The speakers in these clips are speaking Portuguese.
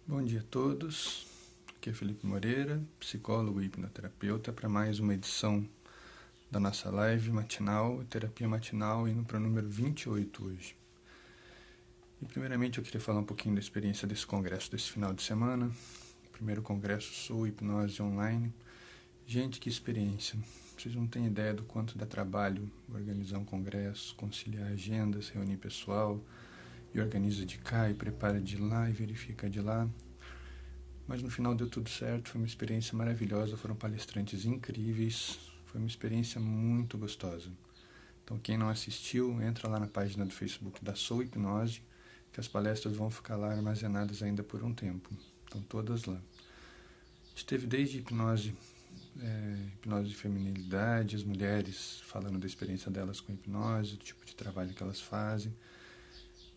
Bom dia a todos, aqui é Felipe Moreira, psicólogo e hipnoterapeuta, para mais uma edição da nossa live matinal, terapia matinal, indo para o número 28 hoje. E primeiramente eu queria falar um pouquinho da experiência desse congresso desse final de semana, primeiro congresso Soul Hipnose Online. Gente, que experiência! Vocês não têm ideia do quanto dá trabalho organizar um congresso, conciliar agendas, reunir pessoal, e organiza de cá e prepara de lá e verifica de lá. Mas no final deu tudo certo, foi uma experiência maravilhosa, foram palestrantes incríveis, foi uma experiência muito gostosa. Então quem não assistiu, entra lá na página do Facebook da Soul Hipnose, que as palestras vão ficar lá armazenadas ainda por um tempo. Então todas lá. A gente teve desde hipnose de feminilidade, as mulheres falando da experiência delas com hipnose, do tipo de trabalho que elas fazem.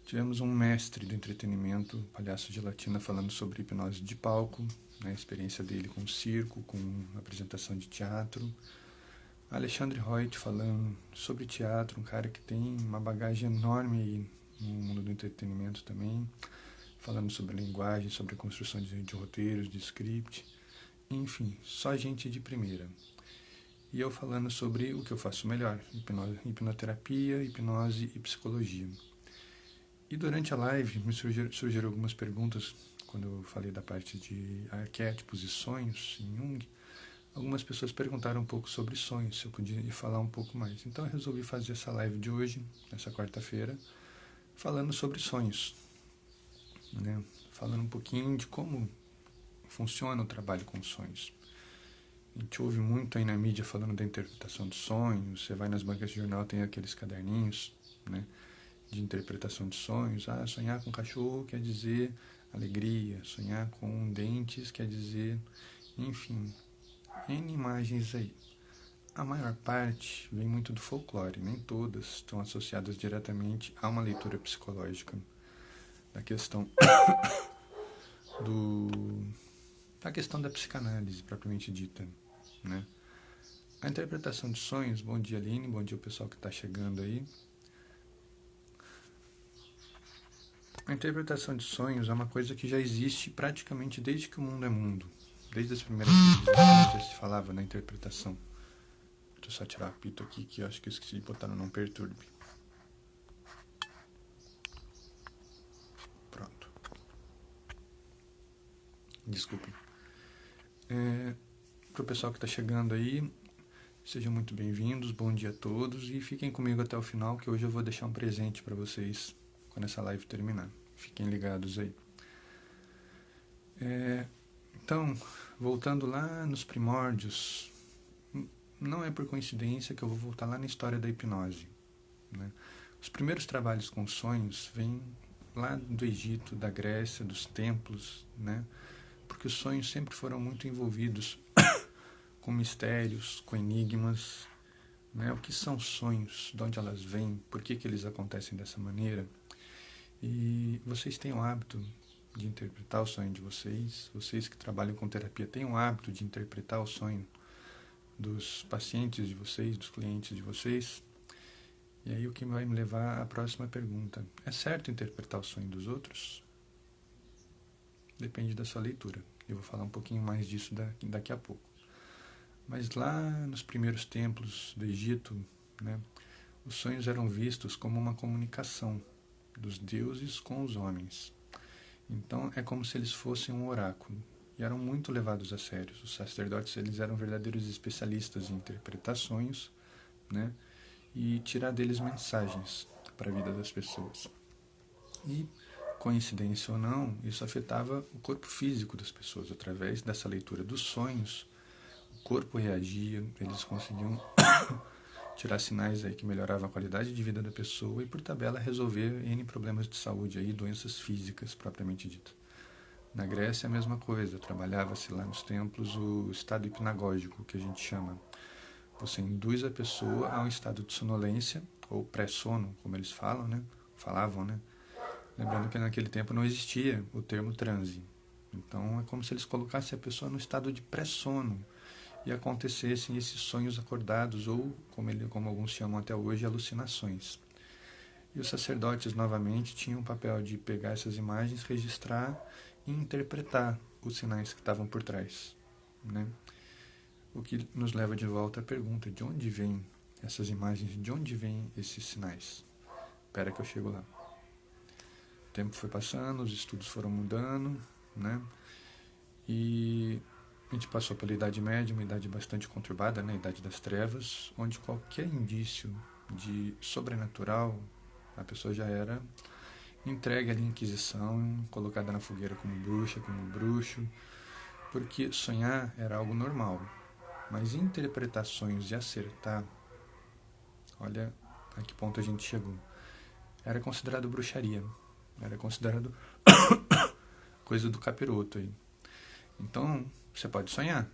Tivemos um mestre do entretenimento, palhaço de latina, falando sobre hipnose de palco, a experiência dele com circo, com apresentação de teatro. Alexandre Reut falando sobre teatro, um cara que tem uma bagagem enorme aí no mundo do entretenimento também, falando sobre linguagem, sobre a construção de roteiros, de script, enfim, só gente de primeira. E eu falando sobre o que eu faço melhor, hipnoterapia, hipnose e psicologia. E durante a live me surgiram algumas perguntas, quando eu falei da parte de arquétipos e sonhos em Jung. Algumas pessoas perguntaram um pouco sobre sonhos, se eu podia falar um pouco mais. Então eu resolvi fazer essa live de hoje, nessa quarta-feira, falando sobre sonhos, né? Falando um pouquinho de como funciona o trabalho com sonhos. A gente ouve muito aí na mídia falando da interpretação de sonhos, você vai nas bancas de jornal, tem aqueles caderninhos, né, de interpretação de sonhos. Sonhar com cachorro quer dizer alegria, sonhar com dentes quer dizer, enfim, N imagens aí. A maior parte vem muito do folclore, nem todas estão associadas diretamente a uma leitura psicológica da questão da psicanálise propriamente dita, né? A interpretação de sonhos, bom dia Aline, bom dia o pessoal que está chegando aí. A interpretação de sonhos é uma coisa que já existe praticamente desde que o mundo é mundo. Desde as primeiras civilizações já se falava na interpretação. Deixa eu só tirar o apito aqui, que eu acho que eu esqueci de botar no não perturbe. Pronto. Desculpem. Para o pessoal que está chegando aí, sejam muito bem-vindos, bom dia a todos e fiquem comigo até o final, que hoje eu vou deixar um presente para vocês quando essa live terminar. Fiquem ligados aí. Então, voltando lá nos primórdios, não é por coincidência que eu vou voltar lá na história da hipnose, né? Os primeiros trabalhos com sonhos vêm lá do Egito, da Grécia, dos templos, né? Porque os sonhos sempre foram muito envolvidos com mistérios, com enigmas, né? O que são sonhos, de onde elas vêm, por que eles acontecem dessa maneira. E vocês têm o hábito de interpretar o sonho de vocês que trabalham com terapia têm o hábito de interpretar o sonho dos pacientes de vocês, dos clientes de vocês. E aí o que vai me levar à próxima pergunta. É certo interpretar o sonho dos outros? Depende da sua leitura. Eu vou falar um pouquinho mais disso daqui a pouco. Mas lá nos primeiros templos do Egito, né, os sonhos eram vistos como uma comunicação dos deuses com os homens. Então é como se eles fossem um oráculo e eram muito levados a sério. Os sacerdotes, eles eram verdadeiros especialistas em interpretar sonhos, né, e tirar deles mensagens para a vida das pessoas. E, coincidência ou não, isso afetava o corpo físico das pessoas. Através dessa leitura dos sonhos, o corpo reagia, eles conseguiam tirar sinais aí que melhoravam a qualidade de vida da pessoa e, por tabela, resolver N problemas de saúde, aí, doenças físicas propriamente ditas. Na Grécia, a mesma coisa. Trabalhava-se lá nos templos o estado hipnagógico, que a gente chama. Você induz a pessoa a um estado de sonolência, ou pré-sono, como eles falam, né? Falavam, né? Lembrando que naquele tempo não existia o termo transe. Então, é como se eles colocassem a pessoa no estado de pré-sono e acontecessem esses sonhos acordados, ou, como alguns chamam até hoje, alucinações. E os sacerdotes, novamente, tinham o papel de pegar essas imagens, registrar e interpretar os sinais que estavam por trás, né? O que nos leva de volta à pergunta: de onde vêm essas imagens, de onde vêm esses sinais? Espera que eu chego lá. O tempo foi passando, os estudos foram mudando, né? E a gente passou pela Idade Média, uma idade bastante conturbada, né? A Idade das Trevas, onde qualquer indício de sobrenatural, a pessoa já era entregue à Inquisição, colocada na fogueira como bruxa, como bruxo, porque sonhar era algo normal, mas interpretações de acertar, olha a que ponto a gente chegou, era considerado bruxaria, era considerado coisa do capiroto aí. Então, você pode sonhar,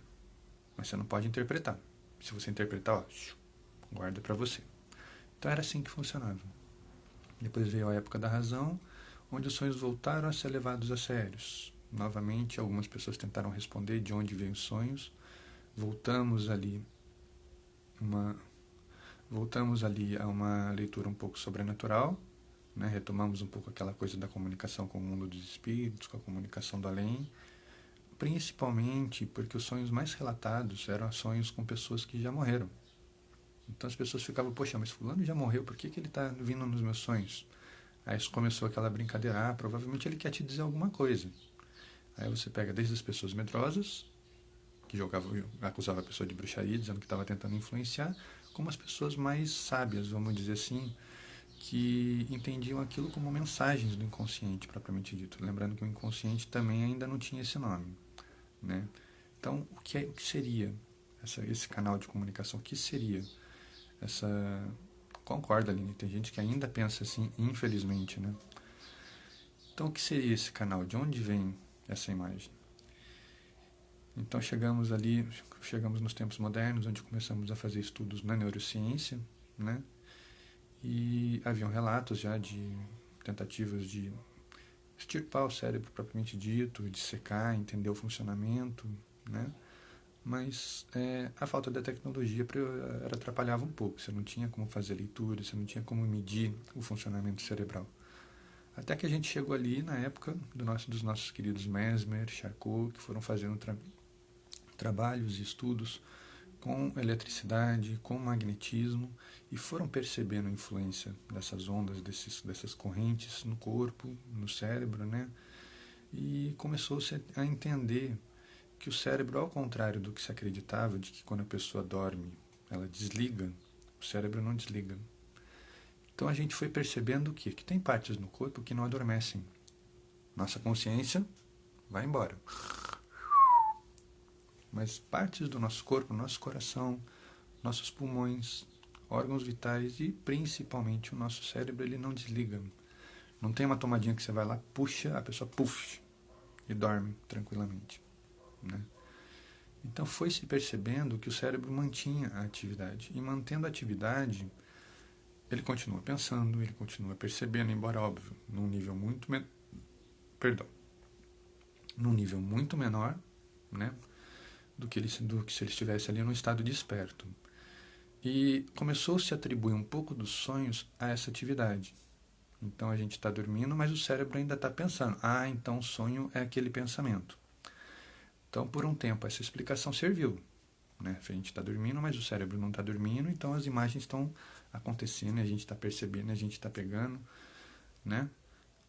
mas você não pode interpretar. Se você interpretar, ó, guarda pra você. Então era assim que funcionava. Depois veio a época da razão, onde os sonhos voltaram a ser levados a sérios. Novamente, algumas pessoas tentaram responder de onde vêm os sonhos. Voltamos ali a uma leitura um pouco sobrenatural, né? Retomamos um pouco aquela coisa da comunicação com o mundo dos espíritos, com a comunicação do além, principalmente porque os sonhos mais relatados eram sonhos com pessoas que já morreram. Então as pessoas ficavam, poxa, mas fulano já morreu, por que ele está vindo nos meus sonhos? Aí começou aquela brincadeira, provavelmente ele quer te dizer alguma coisa. Aí você pega desde as pessoas medrosas, que acusavam a pessoa de bruxaria, dizendo que estava tentando influenciar, como as pessoas mais sábias, vamos dizer assim, que entendiam aquilo como mensagens do inconsciente, propriamente dito. Lembrando que o inconsciente também ainda não tinha esse nome, né? Então, o que seria esse canal de comunicação? O que seria essa... Concorda, Aline, tem gente que ainda pensa assim, infelizmente, né? Então, o que seria esse canal? De onde vem essa imagem? Então, chegamos nos tempos modernos, onde começamos a fazer estudos na neurociência, né? E haviam relatos já de tentativas de extirpar o cérebro propriamente dito, de secar, entender o funcionamento, né? Mas a falta da tecnologia atrapalhava um pouco. Você não tinha como fazer leitura, você não tinha como medir o funcionamento cerebral. Até que a gente chegou ali na época dos nossos queridos Mesmer, Charcot, que foram fazendo trabalhos e estudos com eletricidade, com magnetismo, e foram percebendo a influência dessas ondas, dessas correntes no corpo, no cérebro, né? E começou-se a entender que o cérebro, ao contrário do que se acreditava, de que quando a pessoa dorme, ela desliga, o cérebro não desliga. Então a gente foi percebendo que tem partes no corpo que não adormecem. Nossa consciência vai embora. Mas partes do nosso corpo, nosso coração, nossos pulmões, órgãos vitais e principalmente o nosso cérebro, ele não desliga. Não tem uma tomadinha que você vai lá, puxa, a pessoa puff e dorme tranquilamente, né? Então foi se percebendo que o cérebro mantinha a atividade. E mantendo a atividade, ele continua pensando, ele continua percebendo, embora óbvio, num nível muito menor, né? do que se ele estivesse ali num estado desperto. E começou-se a atribuir um pouco dos sonhos a essa atividade. Então a gente está dormindo, mas o cérebro ainda está pensando. Então o sonho é aquele pensamento. Então por um tempo essa explicação serviu, né? A gente está dormindo, mas o cérebro não está dormindo, então as imagens estão acontecendo, e a gente está percebendo, a gente está pegando, né?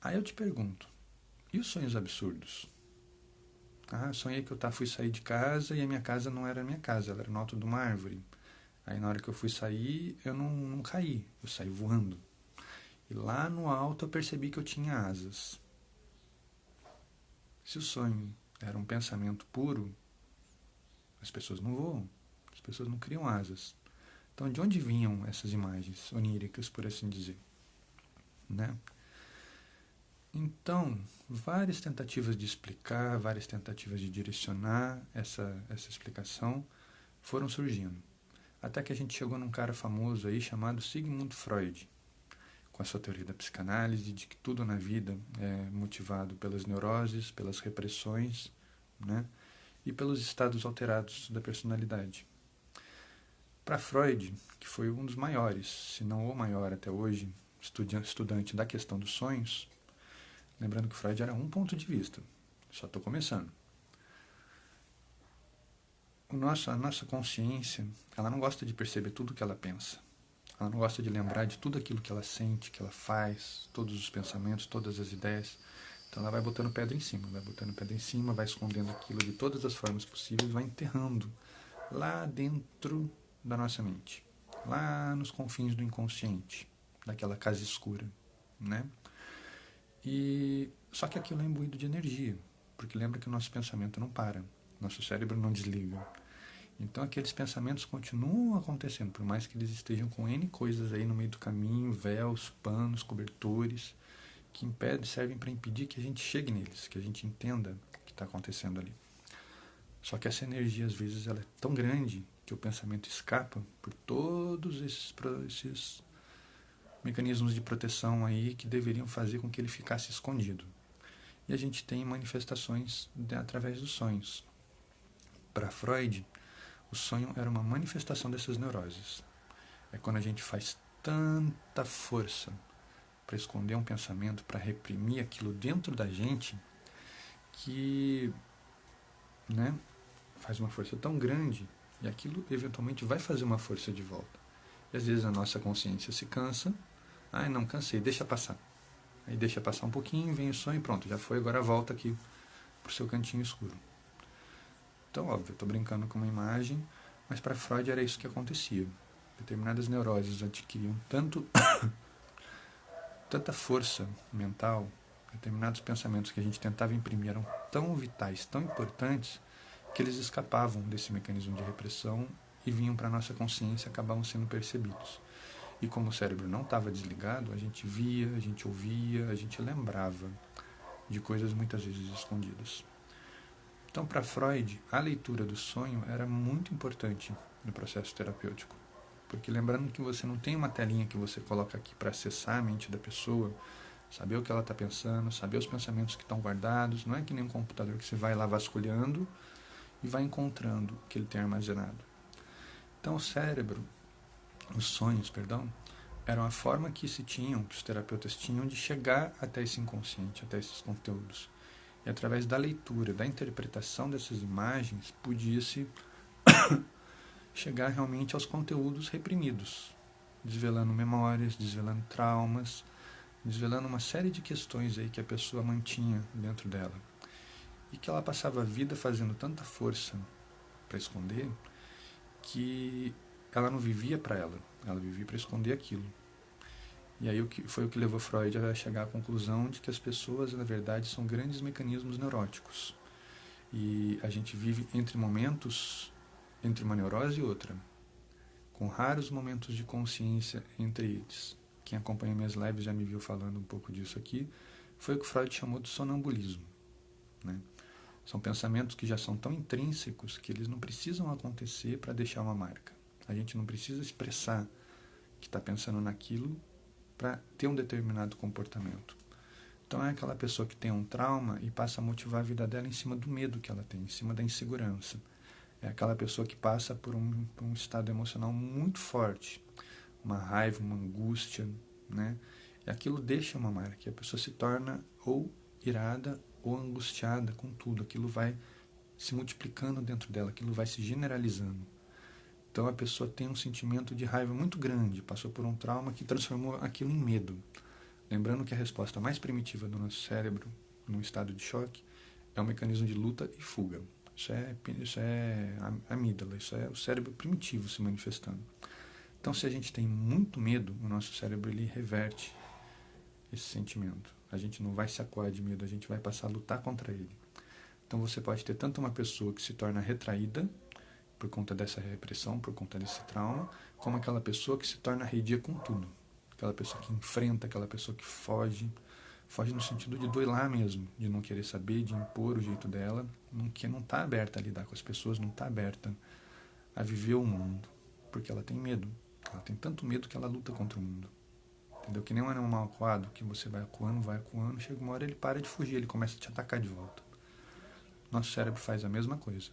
Aí eu te pergunto, e os sonhos absurdos? Sonhei que eu fui sair de casa e a minha casa não era a minha casa, ela era no alto de uma árvore. Aí na hora que eu fui sair, eu não caí, eu saí voando. E lá no alto eu percebi que eu tinha asas. Se o sonho era um pensamento puro, as pessoas não voam, as pessoas não criam asas. Então de onde vinham essas imagens oníricas, por assim dizer? Né? Então, várias tentativas de explicar, várias tentativas de direcionar essa explicação foram surgindo. Até que a gente chegou num cara famoso aí chamado Sigmund Freud, com a sua teoria da psicanálise, de que tudo na vida é motivado pelas neuroses, pelas repressões, né? E pelos estados alterados da personalidade. Para Freud, que foi um dos maiores, se não o maior até hoje, estudante da questão dos sonhos, lembrando que Freud era um ponto de vista. Só estou começando. A nossa consciência, ela não gosta de perceber tudo que ela pensa. Ela não gosta de lembrar de tudo aquilo que ela sente, que ela faz, todos os pensamentos, todas as ideias. Então ela vai botando pedra em cima, vai escondendo aquilo de todas as formas possíveis, vai enterrando lá dentro da nossa mente, lá nos confins do inconsciente, daquela casa escura, né? Só que aquilo é imbuído de energia, porque lembra que o nosso pensamento não para, nosso cérebro não desliga. Então aqueles pensamentos continuam acontecendo, por mais que eles estejam com N coisas aí no meio do caminho, véus, panos, cobertores, que servem para impedir que a gente chegue neles, que a gente entenda o que está acontecendo ali. Só que essa energia, às vezes, ela é tão grande que o pensamento escapa por todos esses mecanismos de proteção aí que deveriam fazer com que ele ficasse escondido. E a gente tem manifestações através dos sonhos. Para Freud, o sonho era uma manifestação dessas neuroses. É quando a gente faz tanta força para esconder um pensamento, para reprimir aquilo dentro da gente, que, né, faz uma força tão grande e aquilo eventualmente vai fazer uma força de volta. E às vezes a nossa consciência se cansa. Não, cansei, deixa passar. Aí deixa passar um pouquinho, vem o sonho e pronto, já foi, agora volta aqui pro seu cantinho escuro. Então, óbvio, eu estou brincando com uma imagem, mas para Freud era isso que acontecia. Determinadas neuroses adquiriam tanta força mental, determinados pensamentos que a gente tentava imprimir eram tão vitais, tão importantes, que eles escapavam desse mecanismo de repressão e vinham para a nossa consciência e acabavam sendo percebidos. E como o cérebro não estava desligado, a gente via, a gente ouvia, a gente lembrava de coisas muitas vezes escondidas. Então, para Freud, a leitura do sonho era muito importante no processo terapêutico. Porque lembrando que você não tem uma telinha que você coloca aqui para acessar a mente da pessoa, saber o que ela está pensando, saber os pensamentos que estão guardados, não é que nem um computador que você vai lá vasculhando e vai encontrando o que ele tem armazenado. Então o cérebro, os sonhos, eram a forma que os terapeutas tinham de chegar até esse inconsciente, até esses conteúdos. E através da leitura, da interpretação dessas imagens, podia-se chegar realmente aos conteúdos reprimidos, desvelando memórias, desvelando traumas, desvelando uma série de questões aí que a pessoa mantinha dentro dela. E que ela passava a vida fazendo tanta força para esconder, que ela não vivia para ela vivia para esconder aquilo. E aí foi o que levou Freud a chegar à conclusão de que as pessoas, na verdade, são grandes mecanismos neuróticos. E a gente vive entre momentos, entre uma neurose e outra, com raros momentos de consciência entre eles. Quem acompanha minhas lives já me viu falando um pouco disso aqui. Foi o que Freud chamou de sonambulismo, né? São pensamentos que já são tão intrínsecos que eles não precisam acontecer para deixar uma marca. A gente não precisa expressar que está pensando naquilo para ter um determinado comportamento. Então é aquela pessoa que tem um trauma e passa a motivar a vida dela em cima do medo que ela tem, em cima da insegurança. É aquela pessoa que passa por um estado emocional muito forte, uma raiva, uma angústia, né? E aquilo deixa uma marca, a pessoa se torna ou irada ou angustiada com tudo, aquilo vai se multiplicando dentro dela, aquilo vai se generalizando. Então a pessoa tem um sentimento de raiva muito grande, passou por um trauma que transformou aquilo em medo. Lembrando que a resposta mais primitiva do nosso cérebro, num estado de choque, é um mecanismo de luta e fuga. Isso é amígdala, isso é o cérebro primitivo se manifestando. Então, se a gente tem muito medo, o nosso cérebro ele reverte esse sentimento. A gente não vai se acuar de medo, a gente vai passar a lutar contra ele. Então, você pode ter tanto uma pessoa que se torna retraída por conta dessa repressão, por conta desse trauma, como aquela pessoa que se torna arredia com tudo. Aquela pessoa que enfrenta, aquela pessoa que foge no sentido de duelar mesmo, de não querer saber, de impor o jeito dela, que não está aberta a lidar com as pessoas, não está aberta a viver o mundo, porque ela tem medo. Ela tem tanto medo que ela luta contra o mundo. Entendeu? Que nem um animal acuado, que você vai acuando, chega uma hora ele para de fugir, ele começa a te atacar de volta. Nosso cérebro faz a mesma coisa.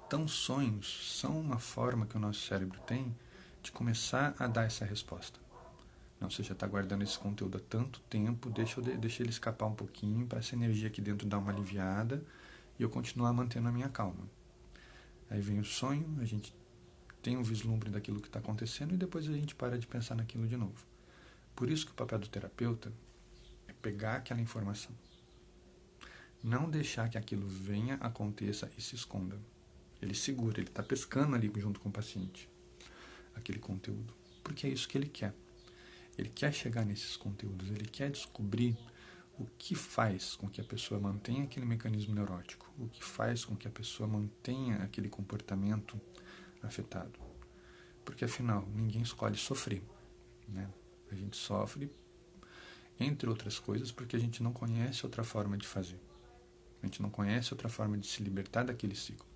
Então, sonhos são uma forma que o nosso cérebro tem de começar a dar essa resposta. Não, você já está guardando esse conteúdo há tanto tempo, deixa ele escapar um pouquinho para essa energia aqui dentro dar uma aliviada e eu continuar mantendo a minha calma. Aí vem o sonho, a gente tem um vislumbre daquilo que está acontecendo e depois a gente para de pensar naquilo de novo. Por isso que o papel do terapeuta é pegar aquela informação. Não deixar que aquilo venha, aconteça e se esconda. Ele segura, ele está pescando ali junto com o paciente aquele conteúdo, porque é isso que ele quer. Ele quer chegar nesses conteúdos, ele quer descobrir o que faz com que a pessoa mantenha aquele mecanismo neurótico, o que faz com que a pessoa mantenha aquele comportamento afetado. Porque afinal, ninguém escolhe sofrer, né? A gente sofre, entre outras coisas, porque a gente não conhece outra forma de fazer. A gente não conhece outra forma de se libertar daquele ciclo.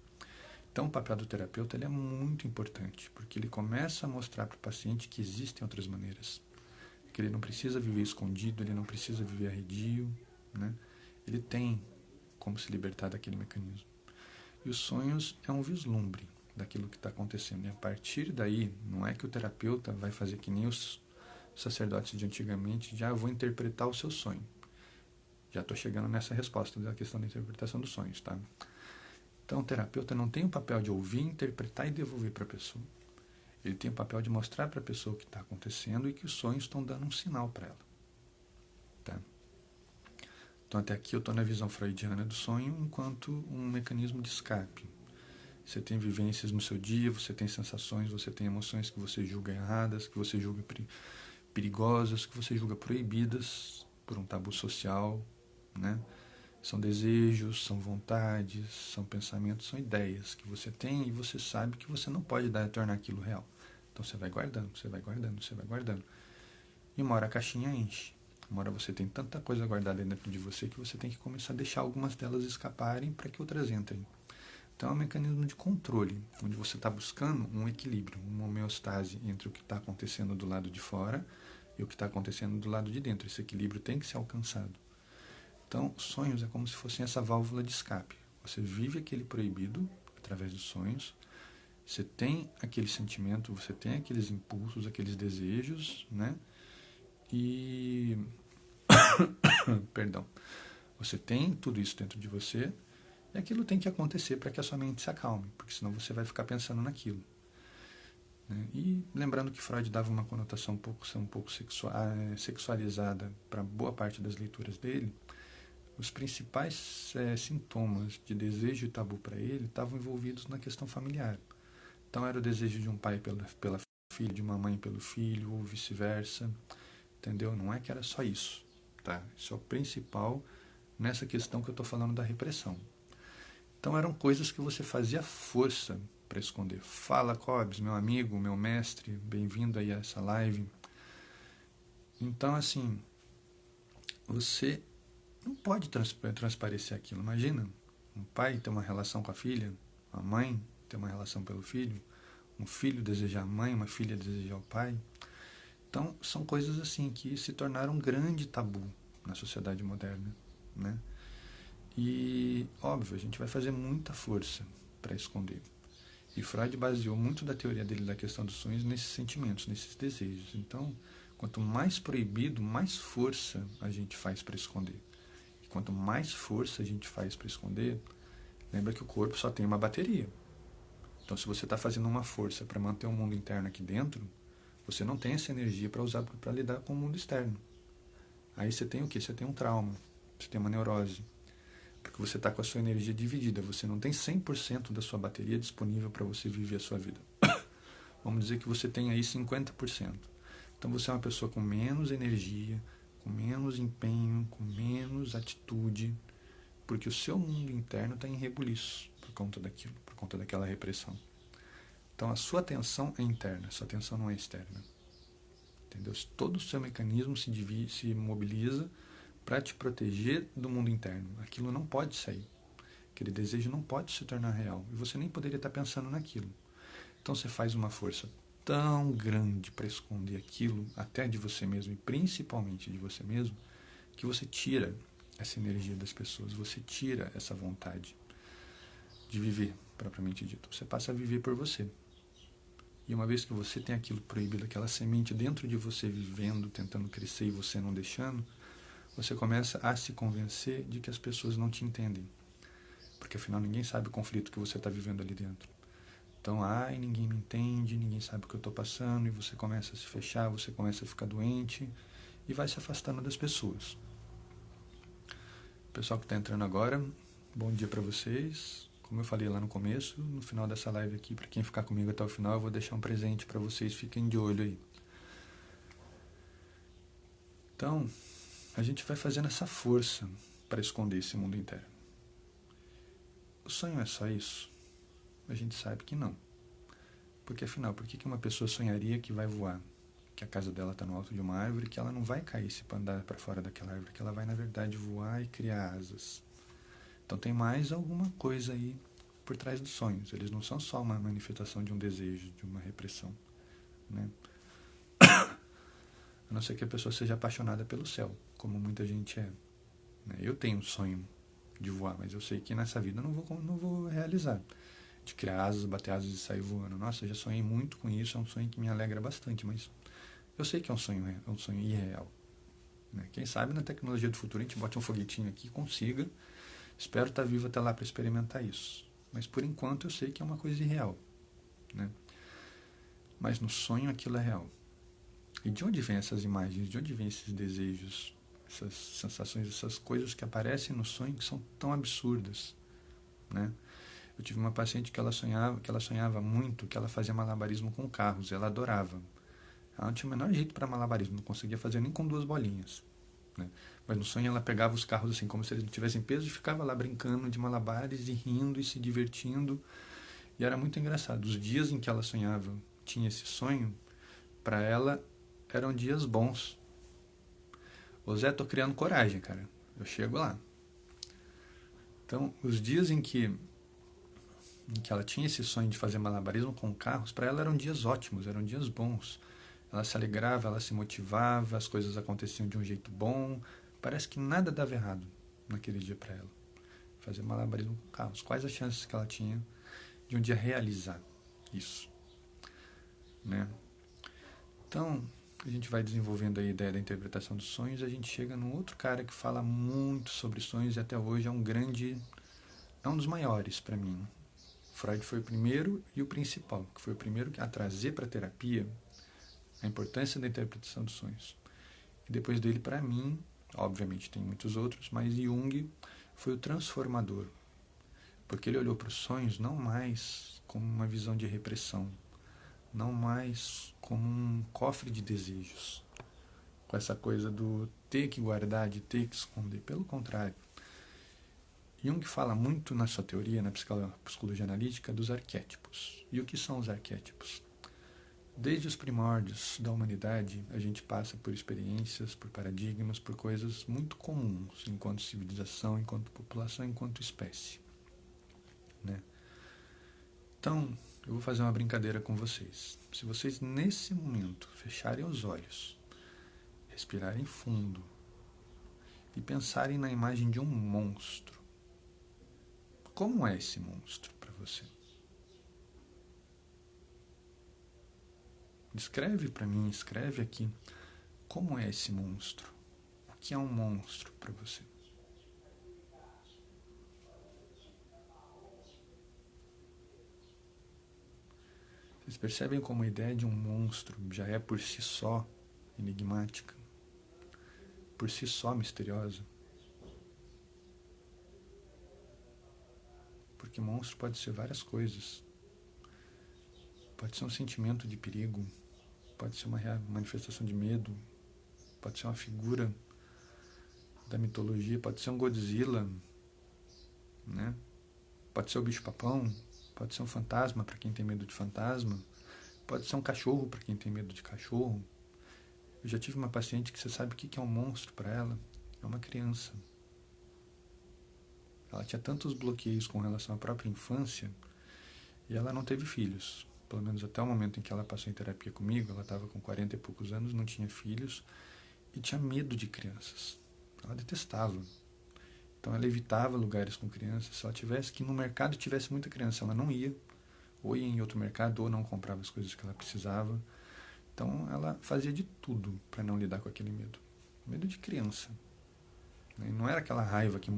Então, o papel do terapeuta ele é muito importante, porque ele começa a mostrar para o paciente que existem outras maneiras. Que ele não precisa viver escondido, ele não precisa viver arredio, né? Ele tem como se libertar daquele mecanismo. E os sonhos é um vislumbre daquilo que está acontecendo. E a partir daí, não é que o terapeuta vai fazer que nem os sacerdotes de antigamente, já vou interpretar o seu sonho. Já estou chegando nessa resposta da questão da interpretação dos sonhos, tá? Então, o terapeuta não tem o papel de ouvir, interpretar e devolver para a pessoa. Ele tem o papel de mostrar para a pessoa o que está acontecendo e que os sonhos estão dando um sinal para ela. Tá? Então, até aqui eu estou na visão freudiana do sonho enquanto um mecanismo de escape. Você tem vivências no seu dia, você tem sensações, você tem emoções que você julga erradas, que você julga perigosas, que você julga proibidas por um tabu social, né? São desejos, são vontades, são pensamentos, são ideias que você tem e você sabe que você não pode tornar aquilo real. Então você vai guardando, você vai guardando, você vai guardando. E uma hora a caixinha enche. Uma hora você tem tanta coisa guardada dentro de você que você tem que começar a deixar algumas delas escaparem para que outras entrem. Então é um mecanismo de controle, onde você está buscando um equilíbrio, uma homeostase entre o que está acontecendo do lado de fora e o que está acontecendo do lado de dentro. Esse equilíbrio tem que ser alcançado. Então, os sonhos é como se fossem essa válvula de escape. Você vive aquele proibido através dos sonhos, você tem aquele sentimento, você tem aqueles impulsos, aqueles desejos, né? E... Perdão. Você tem tudo isso dentro de você e aquilo tem que acontecer para que a sua mente se acalme, porque senão você vai ficar pensando naquilo. Né? E lembrando que Freud dava uma conotação um pouco sexualizada para boa parte das leituras dele, os principais sintomas de desejo e tabu para ele estavam envolvidos na questão familiar. Então era o desejo de um pai pela filha, de uma mãe pelo filho, ou vice-versa. Entendeu? Não é que era só isso. Tá? Isso é o principal nessa questão que eu estou falando da repressão. Então eram coisas que você fazia força para esconder. Fala, Cobes, meu amigo, meu mestre, bem-vindo aí a essa live. Então, assim, você não pode transparecer aquilo. Imagina, um pai ter uma relação com a filha, uma mãe ter uma relação pelo filho, um filho desejar a mãe, uma filha desejar o pai. Então, são coisas assim que se tornaram um grande tabu na sociedade moderna, né? E, óbvio, a gente vai fazer muita força para esconder. E Freud baseou muito da teoria dele da questão dos sonhos nesses sentimentos, nesses desejos. Então, quanto mais proibido, mais força a gente faz para esconder. Quanto mais força a gente faz para esconder, lembra que o corpo só tem uma bateria. Então, se você está fazendo uma força para manter o mundo interno aqui dentro, você não tem essa energia para usar para lidar com o mundo externo. Aí você tem o quê? Você tem um trauma, você tem uma neurose. Porque você está com a sua energia dividida. Você não tem 100% da sua bateria disponível para você viver a sua vida. Vamos dizer que você tem aí 50%. Então, você é uma pessoa com menos energia, com menos empenho, com menos atitude, porque o seu mundo interno está em rebuliço por conta daquilo, por conta daquela repressão. Então a sua atenção é interna, a sua atenção não é externa. Entendeu? Todo o seu mecanismo se mobiliza para te proteger do mundo interno. Aquilo não pode sair. Aquele desejo não pode se tornar real. E você nem poderia estar pensando naquilo. Então você faz uma força tão grande para esconder aquilo, até de você mesmo, e principalmente de você mesmo, que você tira essa energia das pessoas, você tira essa vontade de viver, propriamente dito. Você passa a viver por você. E uma vez que você tem aquilo proibido, aquela semente dentro de você vivendo, tentando crescer e você não deixando, você começa a se convencer de que as pessoas não te entendem. Porque afinal ninguém sabe o conflito que você está vivendo ali dentro. Então, ninguém me entende, ninguém sabe o que eu estou passando, e você começa a se fechar, você começa a ficar doente e vai se afastando das pessoas. Pessoal que está entrando agora, bom dia para vocês. Como eu falei lá no começo, no final dessa live aqui, para quem ficar comigo até o final, eu vou deixar um presente para vocês, fiquem de olho aí. Então, a gente vai fazendo essa força para esconder esse mundo interno. O sonho é só isso? A gente sabe que não. Porque afinal, por que uma pessoa sonharia que vai voar? Que a casa dela está no alto de uma árvore, que ela não vai cair se andar para fora daquela árvore, que ela vai na verdade voar e criar asas. Então tem mais alguma coisa aí por trás dos sonhos. Eles não são só uma manifestação de um desejo, de uma repressão, né? A não ser que a pessoa seja apaixonada pelo céu, como muita gente é. Eu tenho um sonho de voar, mas eu sei que nessa vida eu não vou realizar. De criar asas, bater asas e sair voando. Nossa, eu já sonhei muito com isso, é um sonho que me alegra bastante, mas eu sei que é um sonho irreal. Quem sabe na tecnologia do futuro a gente bote um foguetinho aqui e consiga. Espero estar vivo até lá para experimentar isso. Mas por enquanto eu sei que é uma coisa irreal, né? Mas no sonho aquilo é real. E de onde vêm essas imagens? De onde vêm esses desejos? Essas sensações, essas coisas que aparecem no sonho que são tão absurdas, né? Eu tive uma paciente que ela sonhava muito, que ela fazia malabarismo com carros, ela adorava. Ela não tinha o menor jeito para malabarismo, não conseguia fazer nem com 2 bolinhas, né? Mas no sonho ela pegava os carros assim, como se eles não tivessem peso, e ficava lá brincando de malabares e rindo e se divertindo. E era muito engraçado. Os dias em que ela sonhava, tinha esse sonho, para ela eram dias bons. Ô Zé, tô criando coragem, cara. Eu chego lá. Então, os dias em que ela tinha esse sonho de fazer malabarismo com carros, para ela eram dias ótimos, eram dias bons. Ela se alegrava, ela se motivava, as coisas aconteciam de um jeito bom. Parece que nada dava errado naquele dia para ela. Fazer malabarismo com carros. Quais as chances que ela tinha de um dia realizar isso, né? Então, a gente vai desenvolvendo a ideia da interpretação dos sonhos, e a gente chega num outro cara que fala muito sobre sonhos e até hoje é um dos maiores para mim. Freud foi o primeiro e o principal, que foi o primeiro a trazer para a terapia a importância da interpretação dos sonhos. E depois dele, para mim, obviamente tem muitos outros, mas Jung foi o transformador, porque ele olhou para os sonhos não mais como uma visão de repressão, não mais como um cofre de desejos, com essa coisa do ter que guardar, de ter que esconder. Pelo contrário, Jung fala muito na sua teoria, na psicologia analítica, dos arquétipos. E o que são os arquétipos? Desde os primórdios da humanidade, a gente passa por experiências, por paradigmas, por coisas muito comuns, enquanto civilização, enquanto população, enquanto espécie, né? Então, eu vou fazer uma brincadeira com vocês. Se vocês, nesse momento, fecharem os olhos, respirarem fundo e pensarem na imagem de um monstro, como é esse monstro para você? Descreve para mim, escreve aqui, como é esse monstro? O que é um monstro para você? Vocês percebem como a ideia de um monstro já é por si só enigmática? Por si só misteriosa? Porque monstro pode ser várias coisas. Pode ser um sentimento de perigo, pode ser uma manifestação de medo, pode ser uma figura da mitologia, pode ser um Godzilla, né? Pode ser o bicho-papão, pode ser um fantasma para quem tem medo de fantasma, pode ser um cachorro para quem tem medo de cachorro. Eu já tive uma paciente que você sabe o que é um monstro para ela? É uma criança. Ela tinha tantos bloqueios com relação à própria infância e ela não teve filhos. Pelo menos até o momento em que ela passou em terapia comigo, ela estava com 40 e poucos anos, não tinha filhos e tinha medo de crianças. Ela detestava. Então ela evitava lugares com crianças. Se ela tivesse que ir no mercado tivesse muita criança, ela não ia. ou ia em outro mercado, ou não comprava as coisas que ela precisava. Então, ela fazia de tudo para não lidar com aquele medo. Medo de criança. E não era aquela raiva que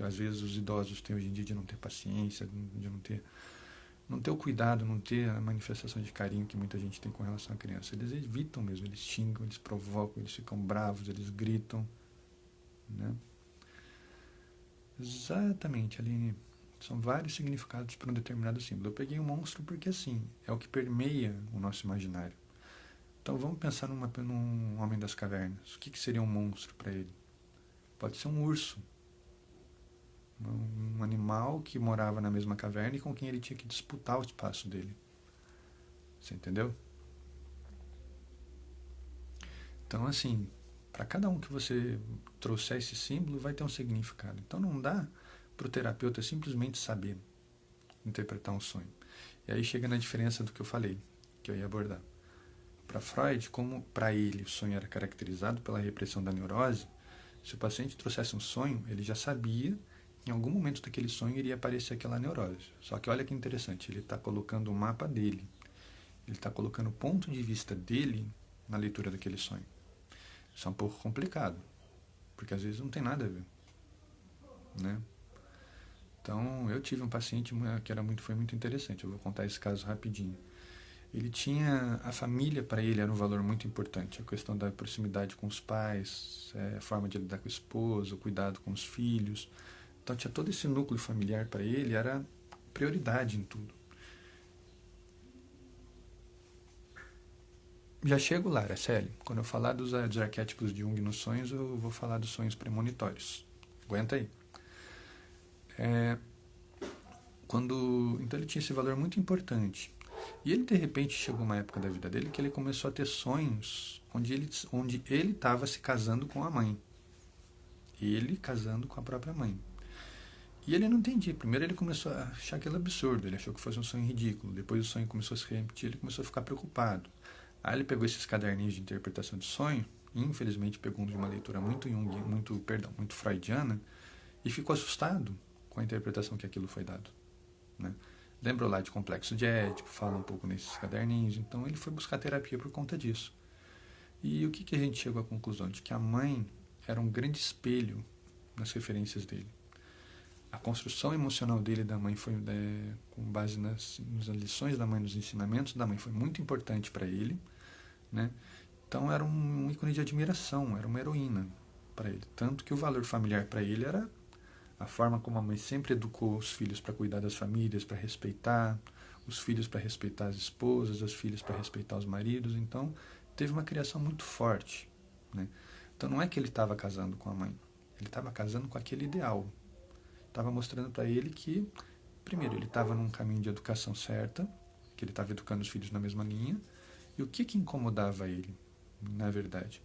às vezes os idosos têm hoje em dia de não ter paciência, de não ter o cuidado, não ter a manifestação de carinho que muita gente tem com relação à criança. Eles evitam mesmo, eles xingam, eles provocam, eles ficam bravos, eles gritam. Né? Exatamente, Aline. São vários significados para um determinado símbolo. Eu peguei o monstro porque, assim, é o que permeia o nosso imaginário. Então, vamos pensar num homem das cavernas. O que seria um monstro para ele? Pode ser um urso. Um animal que morava na mesma caverna e com quem ele tinha que disputar o espaço dele. Você entendeu? Então, assim, para cada um que você trouxer esse símbolo, vai ter um significado. Então, não dá para o terapeuta simplesmente saber interpretar um sonho. E aí chega na diferença do que eu falei, que eu ia abordar. Para Freud, como para ele o sonho era caracterizado pela repressão da neurose, se o paciente trouxesse um sonho, ele já sabia que em algum momento daquele sonho iria aparecer aquela neurose. Só que olha que interessante, ele está colocando o mapa dele, ele está colocando o ponto de vista dele na leitura daquele sonho. Isso é um pouco complicado, porque às vezes não tem nada a ver, né? Então, eu tive um paciente que foi muito interessante, eu vou contar esse caso rapidinho. Ele tinha, a família para ele era um valor muito importante, a questão da proximidade com os pais, a forma de lidar com a esposa, o cuidado com os filhos. Então tinha todo esse núcleo familiar para ele, era prioridade em tudo. Já chego lá, Araceli. Quando eu falar dos arquétipos de Jung nos sonhos, eu vou falar dos sonhos premonitórios. Aguenta aí. Então ele tinha esse valor muito importante. E ele, de repente, chegou uma época da vida dele que ele começou a ter sonhos onde ele estava se casando com a mãe. Ele casando com a própria mãe. E ele não entendia. Primeiro ele começou a achar aquilo absurdo. Ele achou que fosse um sonho ridículo. Depois o sonho começou a se repetir. Ele começou a ficar preocupado. Aí ele pegou esses caderninhos de interpretação de sonho. E infelizmente pegou um de uma leitura muito muito freudiana. E ficou assustado com a interpretação que aquilo foi dado. Né? Lembrou lá de complexo de Édipo, fala um pouco nesses caderninhos. Então ele foi buscar terapia por conta disso. E o que a gente chegou à conclusão? De que a mãe era um grande espelho nas referências dele. A construção emocional dele e da mãe foi com base nas lições da mãe, nos ensinamentos da mãe, foi muito importante para ele. Né? Então era um ícone de admiração, era uma heroína para ele. Tanto que o valor familiar para ele era a forma como a mãe sempre educou os filhos para cuidar das famílias, para respeitar, os filhos para respeitar as esposas, os filhos para respeitar os maridos. Então, teve uma criação muito forte. Né? Então, não é que ele estava casando com a mãe, ele estava casando com aquele ideal. Estava mostrando para ele que, primeiro, ele estava num caminho de educação certa, que ele estava educando os filhos na mesma linha. E o que incomodava ele, na verdade?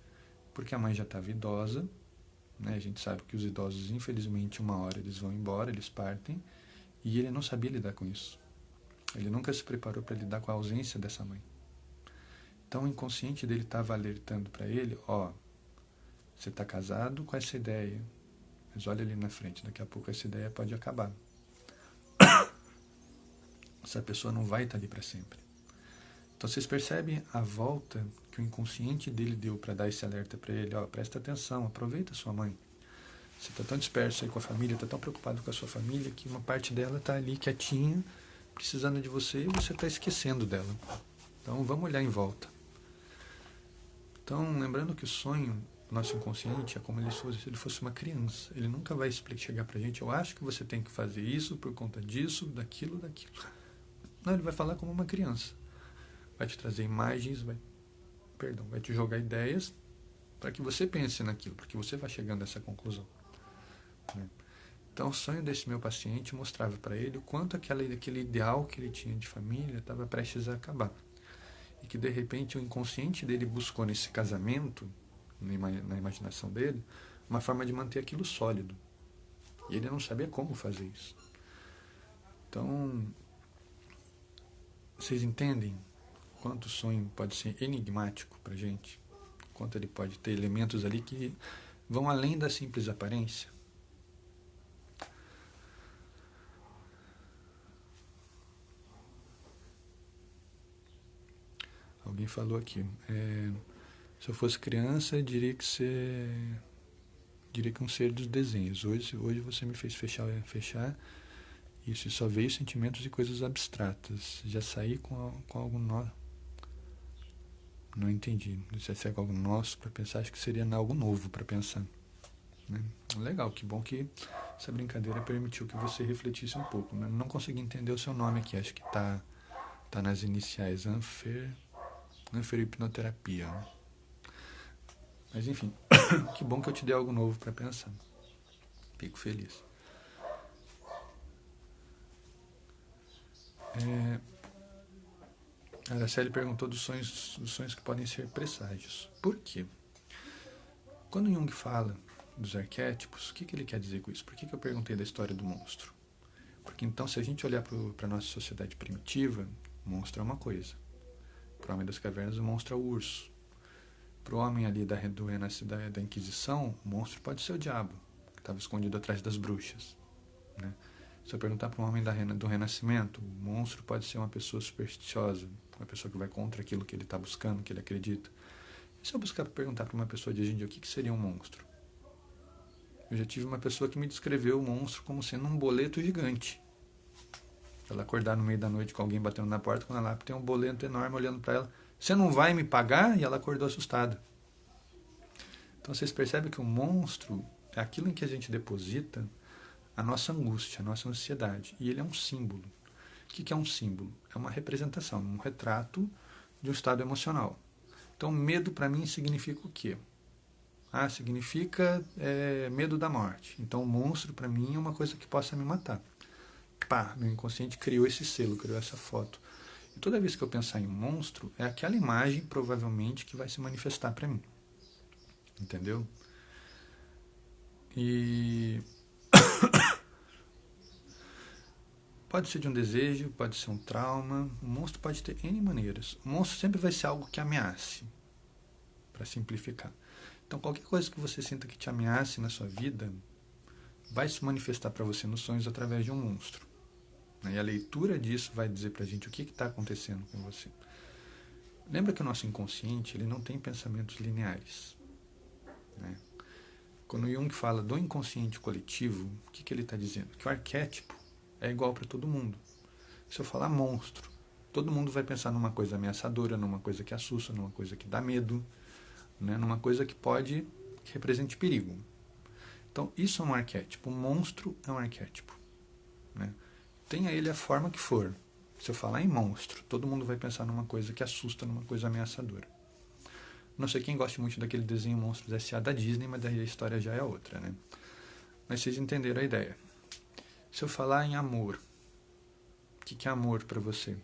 Porque a mãe já estava idosa. Né? A gente sabe que os idosos, infelizmente, uma hora eles vão embora, eles partem, e ele não sabia lidar com isso. Ele nunca se preparou para lidar com a ausência dessa mãe. Então o inconsciente dele estava alertando para ele, você está casado com essa ideia, mas olha ali na frente, daqui a pouco essa ideia pode acabar. Essa pessoa não vai estar ali para sempre. Então vocês percebem a volta que o inconsciente dele deu para dar esse alerta para ele, presta atenção, aproveita a sua mãe. Você está tão disperso aí com a família, está tão preocupado com a sua família, que uma parte dela está ali quietinha, precisando de você, e você está esquecendo dela. Então vamos olhar em volta. Então, lembrando que o sonho, nosso inconsciente, é como se ele fosse uma criança. Ele nunca vai chegar para a gente, eu acho que você tem que fazer isso por conta disso, daquilo. Não, ele vai falar como uma criança. Vai te trazer imagens, vai te jogar ideias para que você pense naquilo, porque você vai chegando a essa conclusão. Né? Então, o sonho desse meu paciente mostrava para ele o quanto aquele ideal que ele tinha de família estava prestes a acabar. E que, de repente, o inconsciente dele buscou nesse casamento, na imaginação dele, uma forma de manter aquilo sólido. E ele não sabia como fazer isso. Então, vocês entendem quanto o sonho pode ser enigmático para a gente? Quanto ele pode ter elementos ali que vão além da simples aparência? Alguém falou aqui. Se eu fosse criança, diria que um ser dos desenhos. Hoje você me fez fechar isso, e só veio sentimentos e coisas abstratas. Já saí com algo nosso. Não entendi. Já saí com algo nosso para pensar, acho que seria algo novo para pensar. Né? Legal, que bom que essa brincadeira permitiu que você refletisse um pouco. Né? Não consegui entender o seu nome aqui, acho que tá nas iniciais, Anferhipnoterapia. Mas enfim, que bom que eu te dei algo novo para pensar. Fico feliz. A Araceli perguntou dos sonhos que podem ser presságios. Por quê? Quando Jung fala dos arquétipos, o que ele quer dizer com isso? Por que eu perguntei da história do monstro? Porque então, se a gente olhar para a nossa sociedade primitiva, o monstro é uma coisa. Para o homem das cavernas, o monstro é o urso. Para o homem ali da Inquisição, o monstro pode ser o diabo, que estava escondido atrás das bruxas. Né? Se eu perguntar para um homem do Renascimento, o monstro pode ser uma pessoa supersticiosa, uma pessoa que vai contra aquilo que ele está buscando, que ele acredita. E se eu perguntar para uma pessoa de hoje em dia o que seria um monstro? Eu já tive uma pessoa que me descreveu o monstro como sendo um boleto gigante. Ela acordar no meio da noite com alguém batendo na porta, quando ela tem um boleto enorme olhando para ela. Você não vai me pagar? E ela acordou assustada. Então vocês percebem que o monstro é aquilo em que a gente deposita a nossa angústia, a nossa ansiedade. E ele é um símbolo. O que é um símbolo? É uma representação, um retrato de um estado emocional. Então medo para mim significa o quê? Significa medo da morte. Então o monstro para mim é uma coisa que possa me matar. Meu inconsciente criou esse selo, criou essa foto. E toda vez que eu pensar em um monstro, é aquela imagem provavelmente que vai se manifestar para mim. Entendeu? E pode ser de um desejo, pode ser um trauma. O monstro pode ter N maneiras. O monstro sempre vai ser algo que ameace, para simplificar. Então, qualquer coisa que você sinta que te ameace na sua vida vai se manifestar para você nos sonhos através de um monstro. E a leitura disso vai dizer para a gente o que está acontecendo com você. Lembra que o nosso inconsciente ele não tem pensamentos lineares. Né? Quando Jung fala do inconsciente coletivo, o que ele está dizendo? Que o arquétipo é igual para todo mundo. Se eu falar monstro, todo mundo vai pensar numa coisa ameaçadora, numa coisa que assusta, numa coisa que dá medo, né? Numa coisa que represente perigo. Então, isso é um arquétipo. O monstro é um arquétipo. Né? Tenha ele a forma que for. Se eu falar em monstro, todo mundo vai pensar numa coisa que assusta, numa coisa ameaçadora. Não sei quem gosta muito daquele desenho Monstros S.A. da Disney, mas daí a história já é outra, né? Mas vocês entenderam a ideia. Se eu falar em amor, o que é amor para você?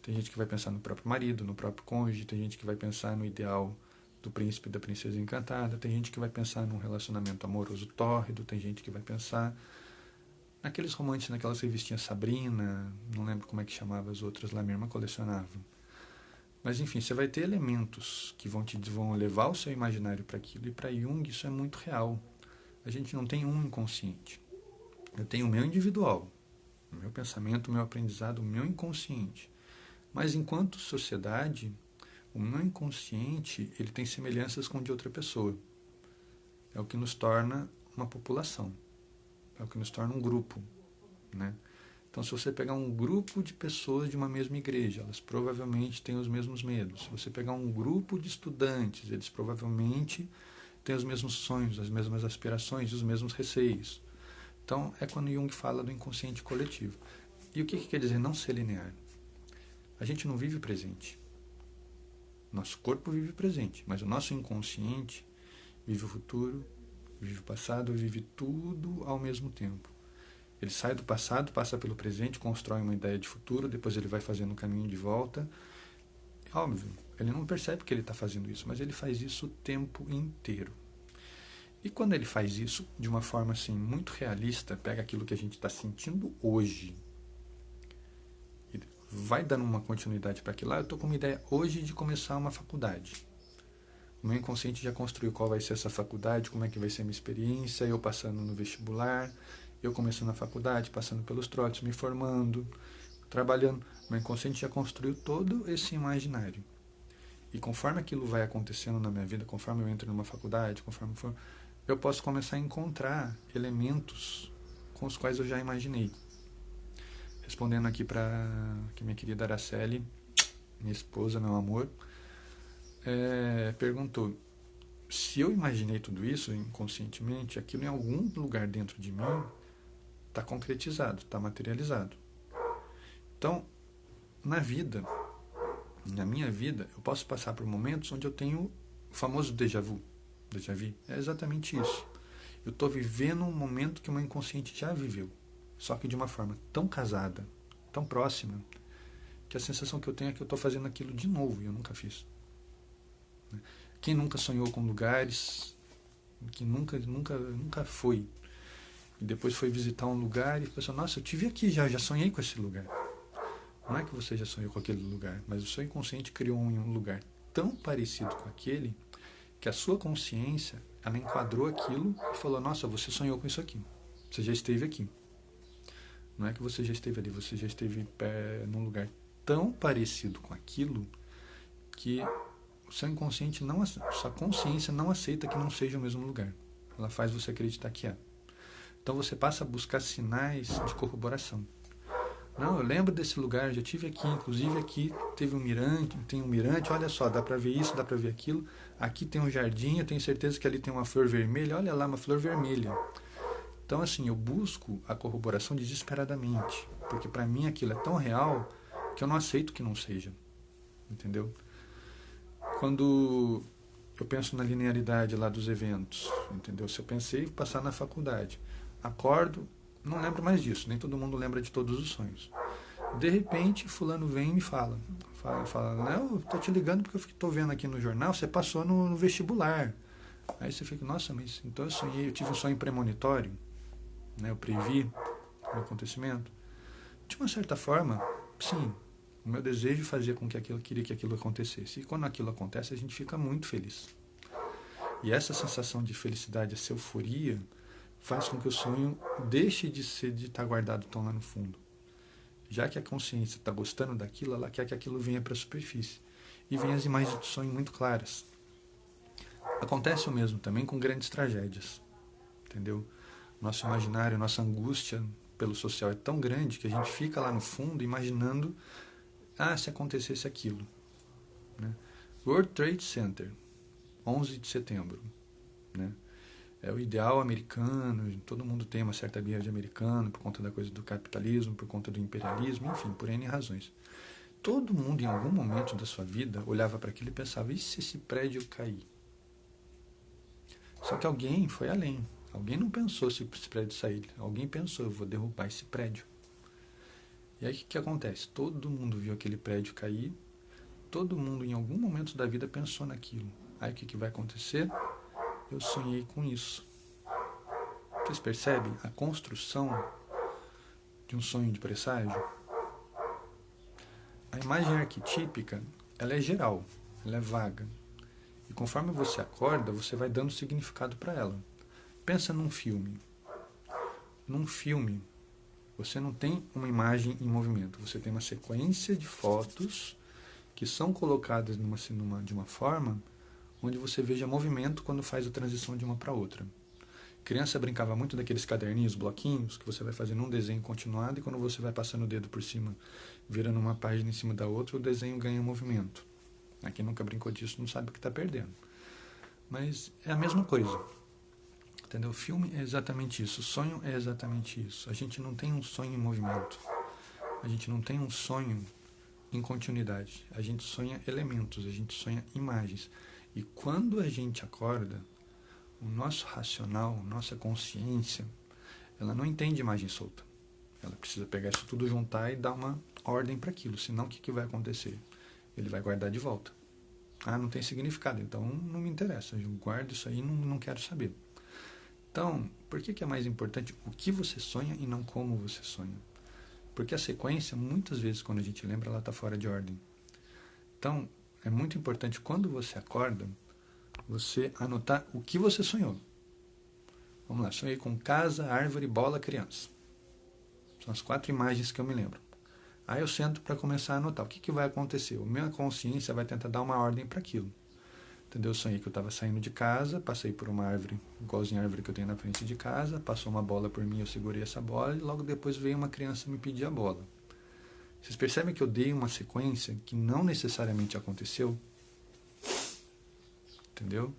Tem gente que vai pensar no próprio marido, no próprio cônjuge, tem gente que vai pensar no ideal do príncipe e da princesa encantada, tem gente que vai pensar num relacionamento amoroso tórrido, tem gente que vai pensar naqueles romances, naquelas revistinhas Sabrina, não lembro como é que chamava as outras lá, minha irmã colecionava. Mas enfim, você vai ter elementos que vão levar o seu imaginário para aquilo, e para Jung isso é muito real. A gente não tem um inconsciente. Eu tenho o meu individual, o meu pensamento, o meu aprendizado, o meu inconsciente. Mas enquanto sociedade, o meu inconsciente ele tem semelhanças com o de outra pessoa. É o que nos torna uma população. É o que nos torna um grupo. Né? Então, se você pegar um grupo de pessoas de uma mesma igreja, elas provavelmente têm os mesmos medos. Se você pegar um grupo de estudantes, eles provavelmente têm os mesmos sonhos, as mesmas aspirações, os mesmos receios. Então, é quando Jung fala do inconsciente coletivo. E o que quer dizer não ser linear? A gente não vive o presente. Nosso corpo vive o presente, mas o nosso inconsciente vive o futuro, vive o passado, vive tudo ao mesmo tempo. Ele sai do passado, passa pelo presente, constrói uma ideia de futuro, depois ele vai fazendo um caminho de volta. É óbvio, ele não percebe que ele está fazendo isso, mas ele faz isso o tempo inteiro. E quando ele faz isso de uma forma assim, muito realista, pega aquilo que a gente está sentindo hoje, e vai dando uma continuidade para aquilo lá. Eu estou com uma ideia hoje de começar uma faculdade. O meu inconsciente já construiu qual vai ser essa faculdade, como é que vai ser a minha experiência, eu passando no vestibular, eu começando a faculdade, passando pelos trotes, me formando, trabalhando. O meu inconsciente já construiu todo esse imaginário. E conforme aquilo vai acontecendo na minha vida, conforme eu entro numa faculdade, conforme for, eu posso começar a encontrar elementos com os quais eu já imaginei. Respondendo aqui para que minha querida Araceli, minha esposa, meu amor, perguntou: se eu imaginei tudo isso inconscientemente, aquilo em algum lugar dentro de mim está concretizado, está materializado. Então, na minha vida, eu posso passar por momentos onde eu tenho o famoso déjà vu. Déjà vu é exatamente isso. Eu estou vivendo um momento que o meu inconsciente já viveu, só que de uma forma tão casada, tão próxima, que a sensação que eu tenho é que eu estou fazendo aquilo de novo e eu nunca fiz. Quem nunca sonhou com lugares que nunca foi, e depois foi visitar um lugar e pensou: nossa, eu tive aqui já sonhei com esse lugar. Não é que você já sonhou com aquele lugar, mas o seu inconsciente criou um lugar tão parecido com aquele que a sua consciência, ela enquadrou aquilo e falou: nossa, você sonhou com isso aqui, você já esteve aqui. Não é que você já esteve ali, você já esteve num lugar tão parecido com aquilo que o seu inconsciente sua consciência não aceita que não seja o mesmo lugar. Ela faz você acreditar que é. Então você passa a buscar sinais de corroboração. Não, eu lembro desse lugar, já tive aqui, inclusive aqui tem um mirante, olha só, dá para ver isso, dá para ver aquilo. Aqui tem um jardim, eu tenho certeza que ali tem uma flor vermelha, olha lá, uma flor vermelha. Então, assim, eu busco a corroboração desesperadamente, porque para mim aquilo é tão real que eu não aceito que não seja, entendeu? Quando eu penso na linearidade lá dos eventos, entendeu? Se eu pensei em passar na faculdade, acordo, não lembro mais disso, nem todo mundo lembra de todos os sonhos. De repente, fulano vem e me fala, não, eu tô te ligando porque eu estou vendo aqui no jornal, você passou no vestibular. Aí você fica: nossa, mas então eu tive um sonho premonitório, né? Eu previ o acontecimento. De uma certa forma, sim, o meu desejo fazia com que queria que aquilo acontecesse. E quando aquilo acontece, a gente fica muito feliz. E essa sensação de felicidade, essa euforia, faz com que o sonho deixe de estar guardado tão lá no fundo. Já que a consciência está gostando daquilo, ela quer que aquilo venha para a superfície. E vem as imagens do sonho muito claras. Acontece o mesmo também com grandes tragédias. Entendeu? Nosso imaginário, nossa angústia pelo social é tão grande que a gente fica lá no fundo imaginando: se acontecesse aquilo. Né? World Trade Center, 11 de setembro. Né? É o ideal americano, todo mundo tem uma certa birra de americano por conta da coisa do capitalismo, por conta do imperialismo, enfim, por N razões. Todo mundo, em algum momento da sua vida, olhava para aquilo e pensava: e se esse prédio cair? Só que alguém foi além. Alguém não pensou se esse prédio sair. Alguém pensou: eu vou derrubar esse prédio. E aí o que acontece? Todo mundo viu aquele prédio cair, todo mundo em algum momento da vida pensou naquilo. Aí o que vai acontecer? Eu sonhei com isso. Vocês percebem a construção de um sonho de presságio? A imagem arquetípica, ela é geral, ela é vaga. E conforme você acorda, você vai dando significado para ela. Pensa num filme. Num filme, você não tem uma imagem em movimento, você tem uma sequência de fotos que são colocadas de uma forma onde você veja movimento quando faz a transição de uma para outra. Criança brincava muito daqueles caderninhos, bloquinhos, que você vai fazendo um desenho continuado e quando você vai passando o dedo por cima, virando uma página em cima da outra, o desenho ganha movimento. Quem nunca brincou disso não sabe o que está perdendo. Mas é a mesma coisa. Entendeu? O filme é exatamente isso, o sonho é exatamente isso. A gente não tem um sonho em movimento. A gente não tem um sonho em continuidade. A gente sonha elementos, a gente sonha imagens. E quando a gente acorda, o nosso racional, nossa consciência, ela não entende imagem solta. Ela precisa pegar isso tudo, juntar e dar uma ordem para aquilo. Senão o que vai acontecer? Ele vai guardar de volta. Não tem significado, então não me interessa. Eu guardo isso aí e não quero saber. Então, por que é mais importante o que você sonha e não como você sonha? Porque a sequência, muitas vezes, quando a gente lembra, ela está fora de ordem. Então, é muito importante, quando você acorda, você anotar o que você sonhou. Vamos lá, sonhei com casa, árvore, bola, criança. São as 4 imagens que eu me lembro. Aí eu sento para começar a anotar. O que vai acontecer? A minha consciência vai tentar dar uma ordem para aquilo. Entendeu? Eu sonhei que eu estava saindo de casa, passei por uma árvore, igualzinha a árvore que eu tenho na frente de casa, passou uma bola por mim, eu segurei essa bola e logo depois veio uma criança me pedir a bola. Vocês percebem que eu dei uma sequência que não necessariamente aconteceu? Entendeu?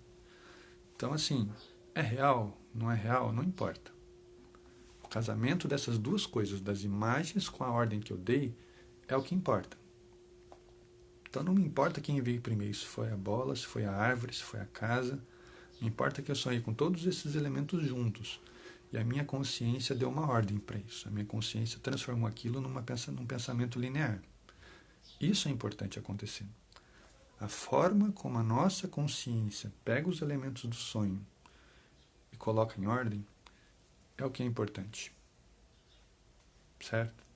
Então, assim, é real? Não é real? Não importa. O casamento dessas duas coisas, das imagens com a ordem que eu dei, é o que importa. Então não me importa quem veio primeiro, se foi a bola, se foi a árvore, se foi a casa. Me importa que eu sonhei com todos esses elementos juntos. E a minha consciência deu uma ordem para isso. A minha consciência transformou aquilo num pensamento linear. Isso é importante acontecer. A forma como a nossa consciência pega os elementos do sonho e coloca em ordem é o que é importante. Certo?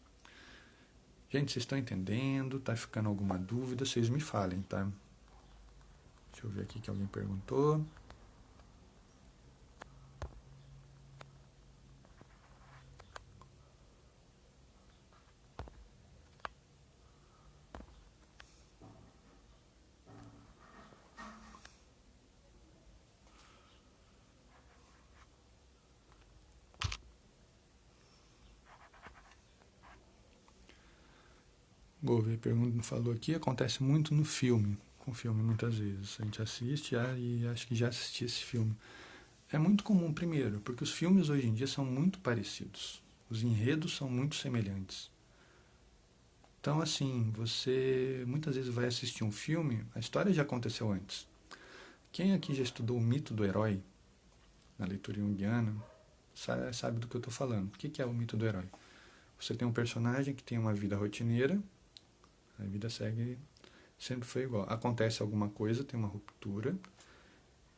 Gente, vocês estão entendendo? Tá ficando alguma dúvida? Vocês me falem, tá? Deixa eu ver aqui que alguém perguntou. Gouveia falou aqui, acontece muito no filme. Com filme, muitas vezes. A gente assiste e acho que já assisti esse filme. É muito comum, primeiro, porque os filmes hoje em dia são muito parecidos. Os enredos são muito semelhantes. Então, assim, você muitas vezes vai assistir um filme, a história já aconteceu antes. Quem aqui já estudou o mito do herói, na leitura junguiana, sabe do que eu estou falando. O que é o mito do herói? Você tem um personagem que tem uma vida rotineira, a vida segue, sempre foi igual. Acontece alguma coisa, tem uma ruptura,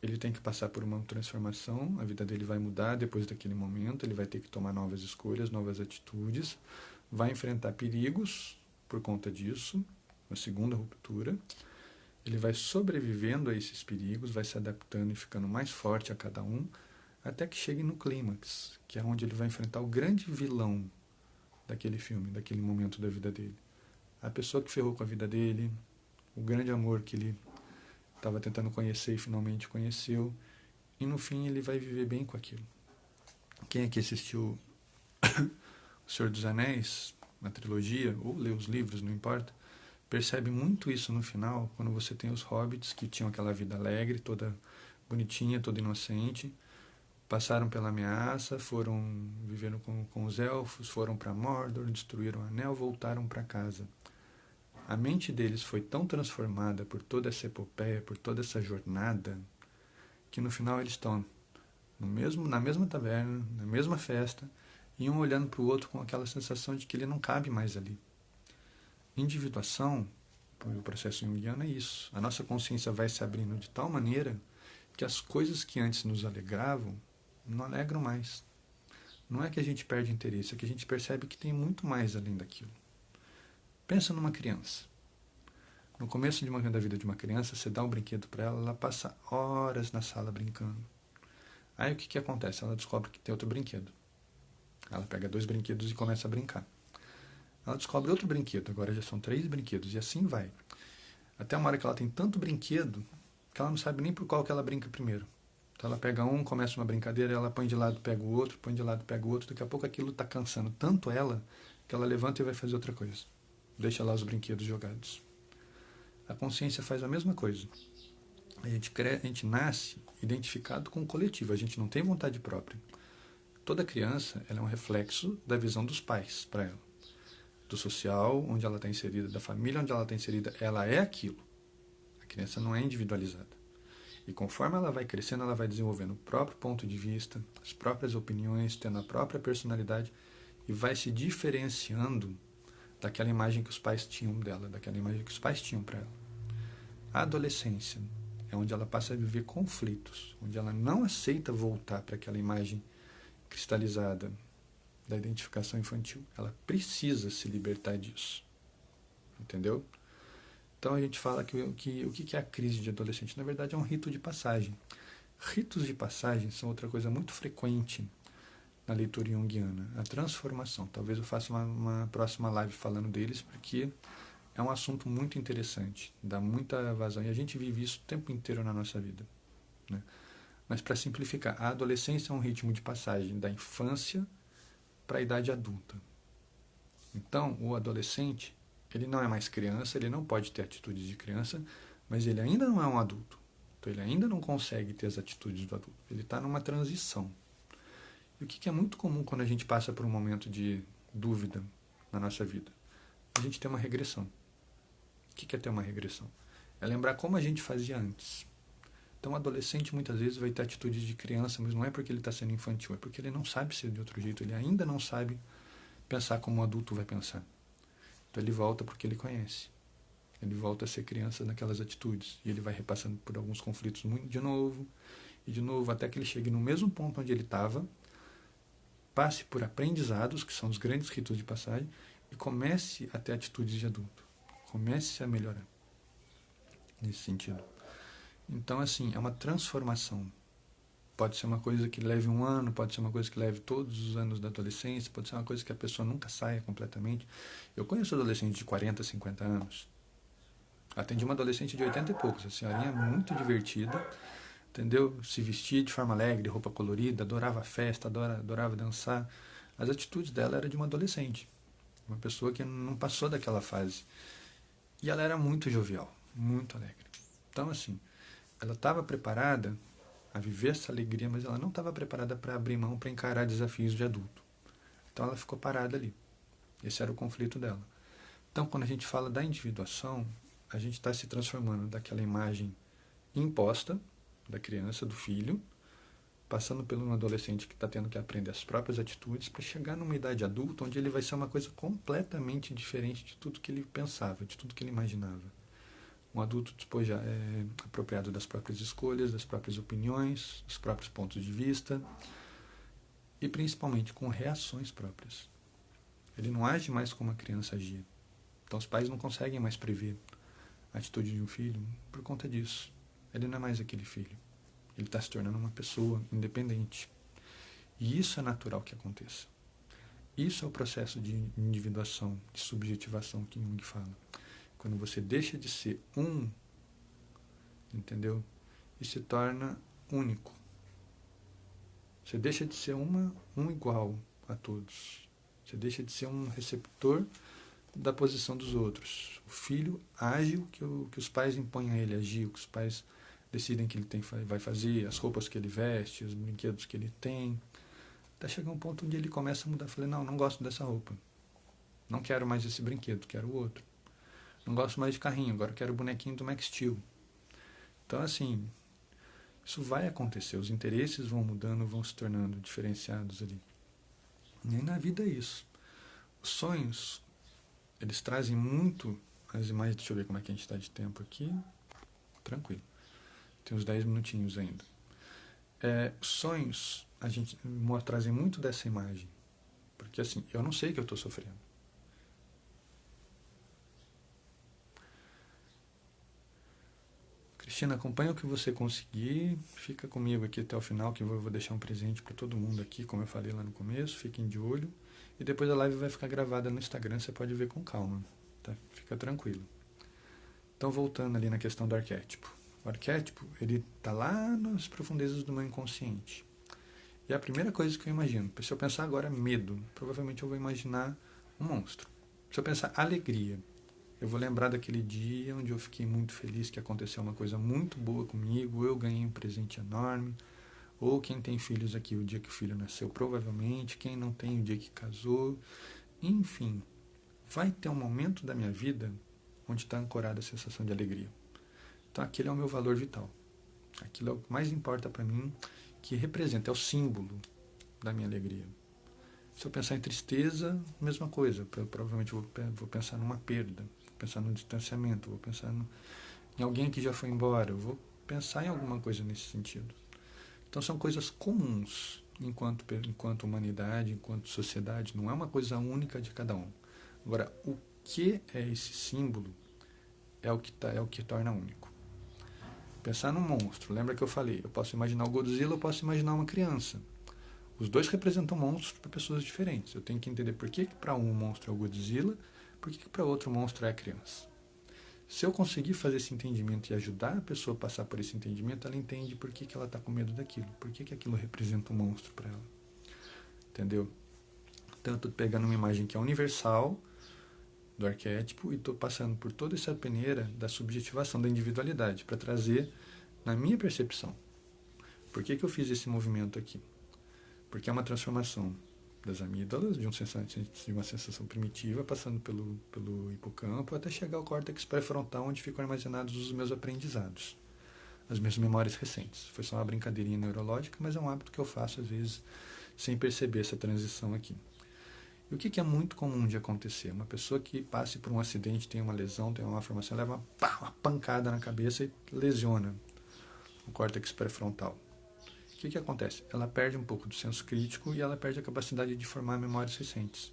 ele tem que passar por uma transformação, a vida dele vai mudar depois daquele momento, ele vai ter que tomar novas escolhas, novas atitudes, vai enfrentar perigos por conta disso, uma segunda ruptura. Ele vai sobrevivendo a esses perigos, vai se adaptando e ficando mais forte a cada um, até que chegue no clímax, que é onde ele vai enfrentar o grande vilão daquele filme, daquele momento da vida dele. A pessoa que ferrou com a vida dele, o grande amor que ele estava tentando conhecer e finalmente conheceu, e no fim ele vai viver bem com aquilo. Quem aqui assistiu O Senhor dos Anéis, a trilogia, ou leu os livros, não importa, percebe muito isso no final, quando você tem os hobbits que tinham aquela vida alegre, toda bonitinha, toda inocente, passaram pela ameaça, viveram com os elfos, foram para Mordor, destruíram o anel, voltaram para casa. A mente deles foi tão transformada por toda essa epopeia, por toda essa jornada, que no final eles estão na mesma taverna, na mesma festa, e um olhando para o outro com aquela sensação de que ele não cabe mais ali. Individuação, o processo junguiano é isso. A nossa consciência vai se abrindo de tal maneira que as coisas que antes nos alegravam, não alegram mais. Não é que a gente perde interesse, é que a gente percebe que tem muito mais além daquilo. Pensa numa criança. No começo da vida de uma criança, você dá um brinquedo para ela, ela passa horas na sala brincando. Aí o que acontece? Ela descobre que tem outro brinquedo. Ela pega 2 brinquedos e começa a brincar. Ela descobre outro brinquedo, agora já são 3 brinquedos, e assim vai. Até uma hora que ela tem tanto brinquedo que ela não sabe nem por qual que ela brinca primeiro. Então ela pega um, começa uma brincadeira, ela põe de lado, pega o outro, põe de lado, pega o outro. Daqui a pouco aquilo está cansando tanto ela que ela levanta e vai fazer outra coisa. Deixa lá os brinquedos jogados. A consciência faz a mesma coisa. A gente nasce identificado com o coletivo, a gente não tem vontade própria. Toda criança ela é um reflexo da visão dos pais para ela. Do social, onde ela está inserida, da família onde ela está inserida, ela é aquilo. A criança não é individualizada. E conforme ela vai crescendo, ela vai desenvolvendo o próprio ponto de vista, as próprias opiniões, tendo a própria personalidade e vai se diferenciando daquela imagem que os pais tinham dela, daquela imagem que os pais tinham para ela. A adolescência é onde ela passa a viver conflitos, onde ela não aceita voltar para aquela imagem cristalizada da identificação infantil. Ela precisa se libertar disso. Entendeu? Então a gente fala que o que é a crise de adolescente? Na verdade é um rito de passagem. Ritos de passagem são outra coisa muito frequente na leitura junguiana? A transformação. Talvez eu faça uma próxima live falando deles, porque é um assunto muito interessante, dá muita vazão, e a gente vive isso o tempo inteiro na nossa vida, né? Mas para simplificar, a adolescência é um ritmo de passagem da infância para a idade adulta. Então, o adolescente, ele não é mais criança, ele não pode ter atitudes de criança, mas ele ainda não é um adulto. Então, ele ainda não consegue ter as atitudes do adulto. Ele está numa transição. E o que é muito comum quando a gente passa por um momento de dúvida na nossa vida? A gente tem uma regressão. O que é ter uma regressão? É lembrar como a gente fazia antes. Então, o adolescente muitas vezes vai ter atitudes de criança, mas não é porque ele está sendo infantil, é porque ele não sabe ser de outro jeito, ele ainda não sabe pensar como um adulto vai pensar. Então, ele volta porque ele conhece. Ele volta a ser criança naquelas atitudes. E ele vai repassando por alguns conflitos de novo, até que ele chegue no mesmo ponto onde ele estava, passe por aprendizados, que são os grandes ritos de passagem, e comece a ter atitudes de adulto. Comece a melhorar nesse sentido. Então, assim, é uma transformação. Pode ser uma coisa que leve um ano, pode ser uma coisa que leve todos os anos da adolescência, pode ser uma coisa que a pessoa nunca saia completamente. Eu conheço adolescentes de 40, 50 anos. Atendi uma adolescente de 80 e poucos, a senhorinha muito divertida, entendeu? Se vestia de forma alegre, roupa colorida, adorava festa, adorava dançar. As atitudes dela eram de uma adolescente, uma pessoa que não passou daquela fase. E ela era muito jovial, muito alegre. Então, assim, ela estava preparada a viver essa alegria, mas ela não estava preparada para abrir mão, para encarar desafios de adulto. Então ela ficou parada ali. Esse era o conflito dela. Então, quando a gente fala da individuação, a gente está se transformando daquela imagem imposta da criança, do filho, passando por um adolescente que está tendo que aprender as próprias atitudes, para chegar numa idade adulta, onde ele vai ser uma coisa completamente diferente de tudo que ele pensava, de tudo que ele imaginava. Um adulto depois já é apropriado das próprias escolhas, das próprias opiniões, dos próprios pontos de vista e principalmente com reações próprias. Ele não age mais como a criança agia. Então os pais não conseguem mais prever a atitude de um filho por conta disso. Ele não é mais aquele filho. Ele está se tornando uma pessoa independente. E isso é natural que aconteça. Isso é o processo de individuação, de subjetivação que Jung fala. Quando você deixa de ser um, entendeu? E se torna único. Você deixa de ser um igual a todos. Você deixa de ser um receptor da posição dos outros. O filho age o que os pais impõem a ele agir, o que os pais decidem que ele vai fazer, as roupas que ele veste, os brinquedos que ele tem. Até chegar um ponto onde ele começa a mudar. Eu falei, não gosto dessa roupa. Não quero mais esse brinquedo, quero o outro. Não gosto mais de carrinho, agora quero o bonequinho do Max Steel. Então, assim, isso vai acontecer. Os interesses vão mudando, vão se tornando diferenciados ali. E aí na vida é isso. Os sonhos, eles trazem muito as imagens. Deixa eu ver como é que a gente está de tempo aqui. Tranquilo. Tem uns 10 minutinhos ainda. Os sonhos, a gente trazem muito dessa imagem. Porque assim, eu não sei que eu estou sofrendo. Cristina, acompanha o que você conseguir, fica comigo aqui até o final, que eu vou deixar um presente para todo mundo aqui, como eu falei lá no começo, fiquem de olho. E depois a live vai ficar gravada no Instagram, você pode ver com calma, tá? Fica tranquilo. Então, voltando ali na questão do arquétipo. O arquétipo, ele está lá nas profundezas do meu inconsciente. E a primeira coisa que eu imagino, se eu pensar agora medo, provavelmente eu vou imaginar um monstro. Se eu pensar alegria, eu vou lembrar daquele dia onde eu fiquei muito feliz, que aconteceu uma coisa muito boa comigo, eu ganhei um presente enorme, ou quem tem filhos aqui, o dia que o filho nasceu, provavelmente, quem não tem, o dia que casou, enfim, vai ter um momento da minha vida onde está ancorada a sensação de alegria. Então aquele é o meu valor vital, aquilo é o que mais importa para mim, que representa, é o símbolo da minha alegria. Se eu pensar em tristeza, mesma coisa, provavelmente eu vou pensar numa perda, pensar no distanciamento, vou pensar em alguém que já foi embora, eu vou pensar em alguma coisa nesse sentido. Então são coisas comuns enquanto humanidade, enquanto sociedade, não é uma coisa única de cada um. Agora, o que é esse símbolo é o que torna único. Pensar num monstro, lembra que eu falei, eu posso imaginar o Godzilla, eu posso imaginar uma criança. Os dois representam monstros para pessoas diferentes. Eu tenho que entender por que para um monstro é o Godzilla, por que para outro monstro é a criança. Se eu conseguir fazer esse entendimento e ajudar a pessoa a passar por esse entendimento, ela entende por que ela está com medo daquilo, por que aquilo representa um monstro para ela. Entendeu? Então eu estou pegando uma imagem que é universal do arquétipo e estou passando por toda essa peneira da subjetivação da individualidade para trazer na minha percepção. Por que eu fiz esse movimento aqui? Porque é uma transformação das amígdalas, de uma sensação primitiva, passando pelo hipocampo, até chegar ao córtex pré-frontal, onde ficam armazenados os meus aprendizados, as minhas memórias recentes. Foi só uma brincadeirinha neurológica, mas é um hábito que eu faço, às vezes, sem perceber essa transição aqui. E o que é muito comum de acontecer? Uma pessoa que passe por um acidente, tem uma lesão, tem uma malformação, leva uma pancada na cabeça e lesiona o córtex pré-frontal. O que acontece? Ela perde um pouco do senso crítico e ela perde a capacidade de formar memórias recentes.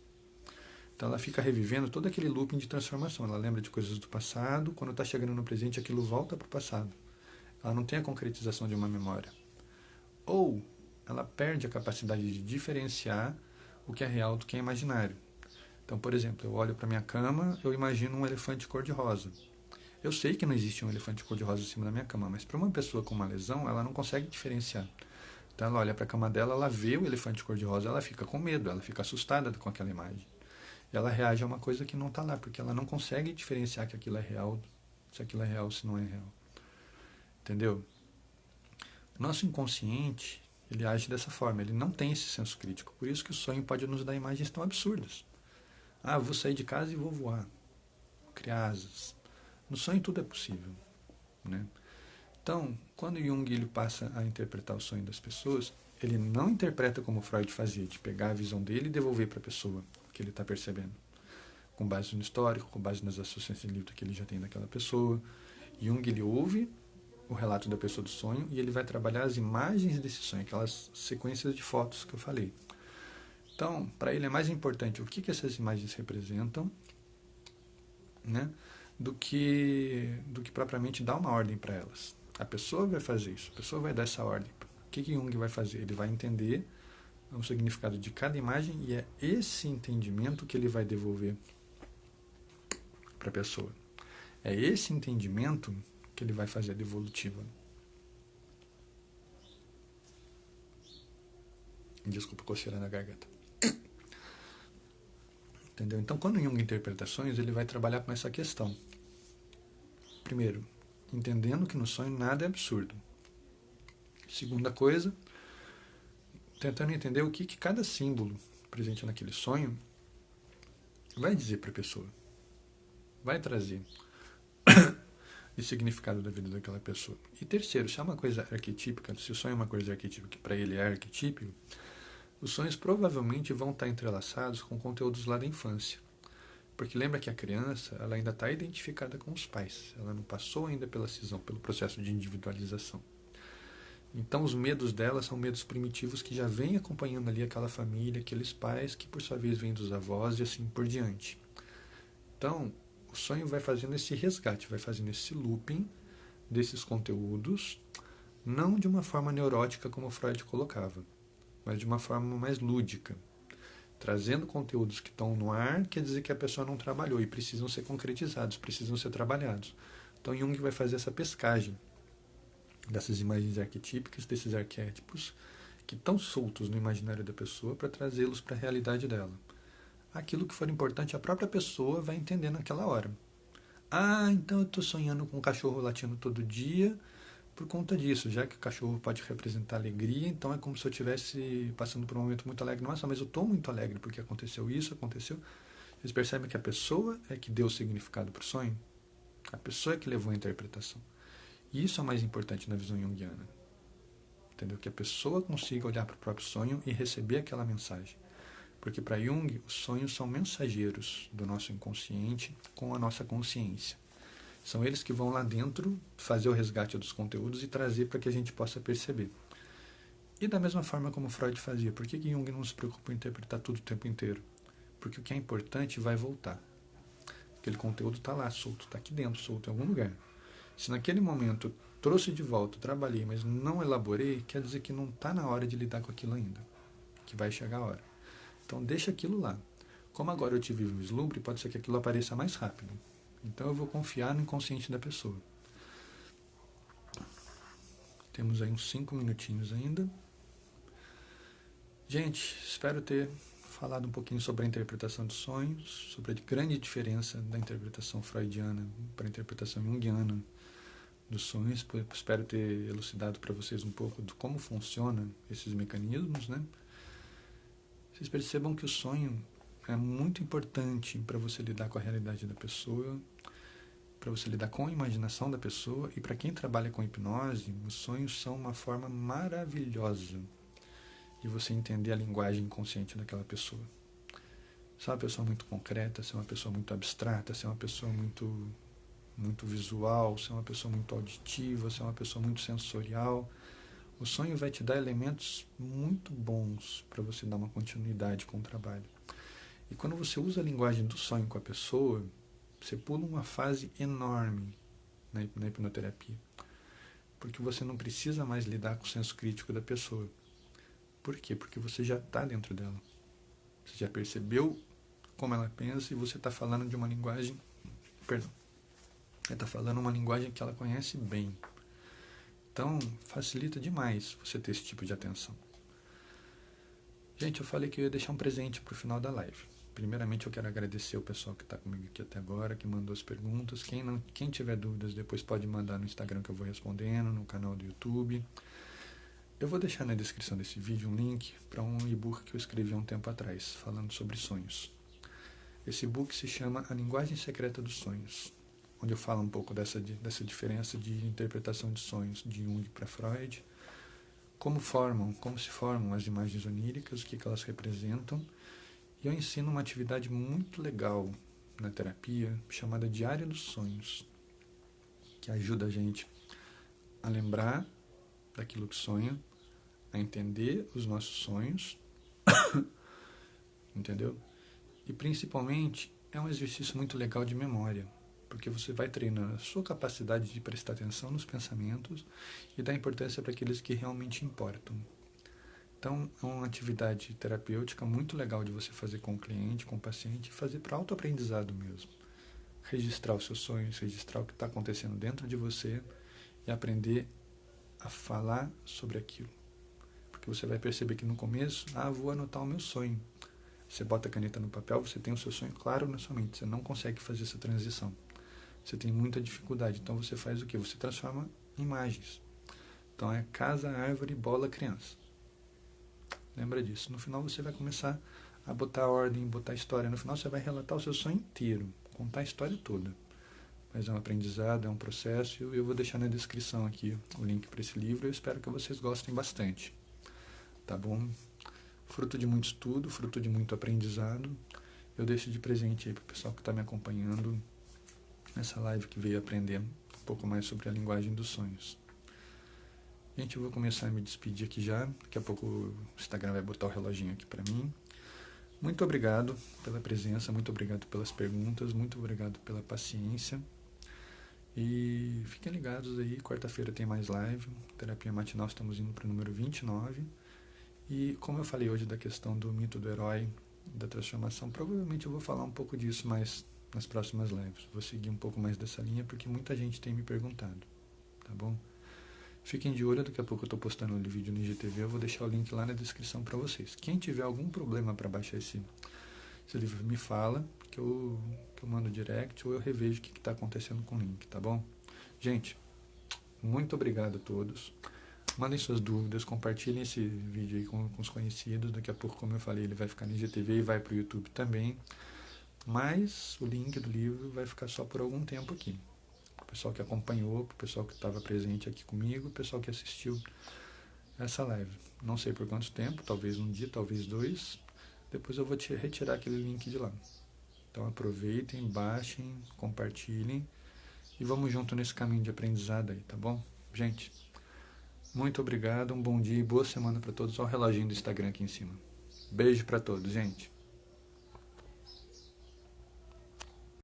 Então ela fica revivendo todo aquele looping de transformação. Ela lembra de coisas do passado, quando está chegando no presente, aquilo volta para o passado. Ela não tem a concretização de uma memória. Ou ela perde a capacidade de diferenciar o que é real do que é imaginário. Então, por exemplo, eu olho para minha cama, eu imagino um elefante cor-de-rosa. Eu sei que não existe um elefante cor-de-rosa em cima da minha cama, mas para uma pessoa com uma lesão, ela não consegue diferenciar. Então ela olha para a cama dela, ela vê o elefante cor-de-rosa, ela fica com medo, ela fica assustada com aquela imagem. E ela reage a uma coisa que não está lá, porque ela não consegue diferenciar que aquilo é real, se aquilo é real, se não é real. Entendeu? O nosso inconsciente, ele age dessa forma, ele não tem esse senso crítico. Por isso que o sonho pode nos dar imagens tão absurdas. Ah, vou sair de casa e vou voar. Vou criar asas. No sonho tudo é possível, né? Então, quando Jung ele passa a interpretar o sonho das pessoas, ele não interpreta como Freud fazia, de pegar a visão dele e devolver para a pessoa o que ele está percebendo, com base no histórico, com base nas associações de livro que ele já tem daquela pessoa. Jung ele ouve o relato da pessoa do sonho e ele vai trabalhar as imagens desse sonho, aquelas sequências de fotos que eu falei. Então, para ele é mais importante o que essas imagens representam, né, do que propriamente dar uma ordem para elas. A pessoa vai fazer isso, a pessoa vai dar essa ordem. O que Jung vai fazer? Ele vai entender o significado de cada imagem e é esse entendimento que ele vai devolver para a pessoa. É esse entendimento que ele vai fazer a devolutiva. Desculpa, coceira na garganta. Entendeu? Então, quando Jung interpreta sonhos, ele vai trabalhar com essa questão. Primeiro, entendendo que no sonho nada é absurdo. Segunda coisa, tentando entender o que cada símbolo presente naquele sonho vai dizer para a pessoa. Vai trazer o significado da vida daquela pessoa. E terceiro, se é uma coisa arquetípica, se o sonho é uma coisa arquetípica que para ele é arquetípico, os sonhos provavelmente vão estar entrelaçados com conteúdos lá da infância. Porque lembra que a criança ela ainda está identificada com os pais. Ela não passou ainda pela cisão, pelo processo de individualização. Então os medos dela são medos primitivos que já vêm acompanhando ali aquela família, aqueles pais que por sua vez vêm dos avós e assim por diante. Então o sonho vai fazendo esse resgate, vai fazendo esse looping desses conteúdos, não de uma forma neurótica como Freud colocava, mas de uma forma mais lúdica. Trazendo conteúdos que estão no ar, quer dizer que a pessoa não trabalhou e precisam ser concretizados, precisam ser trabalhados. Então Jung vai fazer essa pescagem dessas imagens arquetípicas, desses arquétipos que estão soltos no imaginário da pessoa para trazê-los para a realidade dela. Aquilo que for importante a própria pessoa vai entender naquela hora. Ah, então eu estou sonhando com um cachorro latindo todo dia por conta disso, já que o cachorro pode representar alegria, então é como se eu estivesse passando por um momento muito alegre. Nossa, mas eu estou muito alegre porque aconteceu isso, aconteceu. Vocês percebem que a pessoa é que deu o significado para o sonho? A pessoa é que levou a interpretação. E isso é o mais importante na visão junguiana. Entendeu? Que a pessoa consiga olhar para o próprio sonho e receber aquela mensagem. Porque para Jung, os sonhos são mensageiros do nosso inconsciente com a nossa consciência. São eles que vão lá dentro fazer o resgate dos conteúdos e trazer para que a gente possa perceber. E da mesma forma como Freud fazia, por que Jung não se preocupa em interpretar tudo o tempo inteiro? Porque o que é importante vai voltar. Aquele conteúdo está lá, solto, está aqui dentro, solto em algum lugar. Se naquele momento eu trouxe de volta, trabalhei, mas não elaborei, quer dizer que não está na hora de lidar com aquilo ainda. que vai chegar a hora. Então deixa aquilo lá. Como agora eu tive o vislumbre, pode ser que aquilo apareça mais rápido. Então eu vou confiar no inconsciente da pessoa. Temos aí uns 5 minutinhos ainda. Gente, espero ter falado um pouquinho sobre a interpretação de sonhos, sobre a grande diferença da interpretação freudiana para a interpretação junguiana dos sonhos. Espero ter elucidado para vocês um pouco de como funcionam esses mecanismos, né? Vocês percebam que o sonho é muito importante para você lidar com a realidade da pessoa, para você lidar com a imaginação da pessoa, e para quem trabalha com hipnose, os sonhos são uma forma maravilhosa de você entender a linguagem inconsciente daquela pessoa. Se é uma pessoa muito concreta, se é uma pessoa muito abstrata, se é uma pessoa muito visual, se é uma pessoa muito auditiva, se é uma pessoa muito sensorial, o sonho vai te dar elementos muito bons para você dar uma continuidade com o trabalho. E quando você usa a linguagem do sonho com a pessoa, você pula uma fase enorme na hipnoterapia. Porque você não precisa mais lidar com o senso crítico da pessoa. Por quê? Porque você já está dentro dela. Você já percebeu como ela pensa e você está falando de uma linguagem... Perdão. Você está falando uma linguagem que ela conhece bem. Então, facilita demais você ter esse tipo de atenção. Gente, eu falei que eu ia deixar um presente para o final da live. Primeiramente, eu quero agradecer o pessoal que está comigo aqui até agora, que mandou as perguntas. Quem tiver dúvidas, depois pode mandar no Instagram que eu vou respondendo, no canal do YouTube. Eu vou deixar na descrição desse vídeo um link para um e-book que eu escrevi há um tempo atrás, falando sobre sonhos. Esse e-book se chama A Linguagem Secreta dos Sonhos, onde eu falo um pouco dessa diferença de interpretação de sonhos de Jung para Freud, como se formam as imagens oníricas, o que elas representam. E eu ensino uma atividade muito legal na terapia, chamada Diário dos Sonhos, que ajuda a gente a lembrar daquilo que sonha, a entender os nossos sonhos, entendeu? E principalmente é um exercício muito legal de memória, porque você vai treinando a sua capacidade de prestar atenção nos pensamentos e dar importância para aqueles que realmente importam. Então, é uma atividade terapêutica muito legal de você fazer com o cliente, com o paciente, e fazer para autoaprendizado mesmo. Registrar os seus sonhos, registrar o que está acontecendo dentro de você e aprender a falar sobre aquilo. Porque você vai perceber que no começo, vou anotar o meu sonho. Você bota a caneta no papel, você tem o seu sonho claro na sua mente, você não consegue fazer essa transição. Você tem muita dificuldade, então você faz o quê? Você transforma em imagens. Então é casa, árvore, bola, criança. Lembra disso. No final você vai começar a botar ordem, botar história. No final você vai relatar o seu sonho inteiro, contar a história toda. Mas é um aprendizado, é um processo, e eu vou deixar na descrição aqui o link para esse livro. Eu espero que vocês gostem bastante. Tá bom? Fruto de muito estudo, fruto de muito aprendizado. Eu deixo de presente aí para o pessoal que está me acompanhando nessa live, que veio aprender um pouco mais sobre a linguagem dos sonhos. Gente, eu vou começar a me despedir aqui já. Daqui a pouco o Instagram vai botar o reloginho aqui para mim. Muito obrigado pela presença, muito obrigado pelas perguntas, muito obrigado pela paciência. E fiquem ligados aí, quarta-feira tem mais live. Terapia matinal, estamos indo para o número 29. E como eu falei hoje da questão do mito do herói, da transformação, provavelmente eu vou falar um pouco disso mais nas próximas lives. Vou seguir um pouco mais dessa linha, porque muita gente tem me perguntado, tá bom? Fiquem de olho, daqui a pouco eu estou postando o vídeo no IGTV, eu vou deixar o link lá na descrição para vocês. Quem tiver algum problema para baixar esse livro, me fala, que eu mando direct, ou eu revejo o que está acontecendo com o link, tá bom? Gente, muito obrigado a todos. Mandem suas dúvidas, compartilhem esse vídeo aí com os conhecidos. Daqui a pouco, como eu falei, ele vai ficar no IGTV e vai para o YouTube também. Mas o link do livro vai ficar só por algum tempo aqui. O pessoal que acompanhou, o pessoal que estava presente aqui comigo, o pessoal que assistiu essa live. Não sei por quanto tempo, talvez um dia, talvez 2. Depois eu vou retirar aquele link de lá. Então aproveitem, baixem, compartilhem e vamos junto nesse caminho de aprendizado aí, tá bom? Gente, muito obrigado, um bom dia e boa semana para todos. Olha o reloginho do Instagram aqui em cima. Beijo para todos, gente.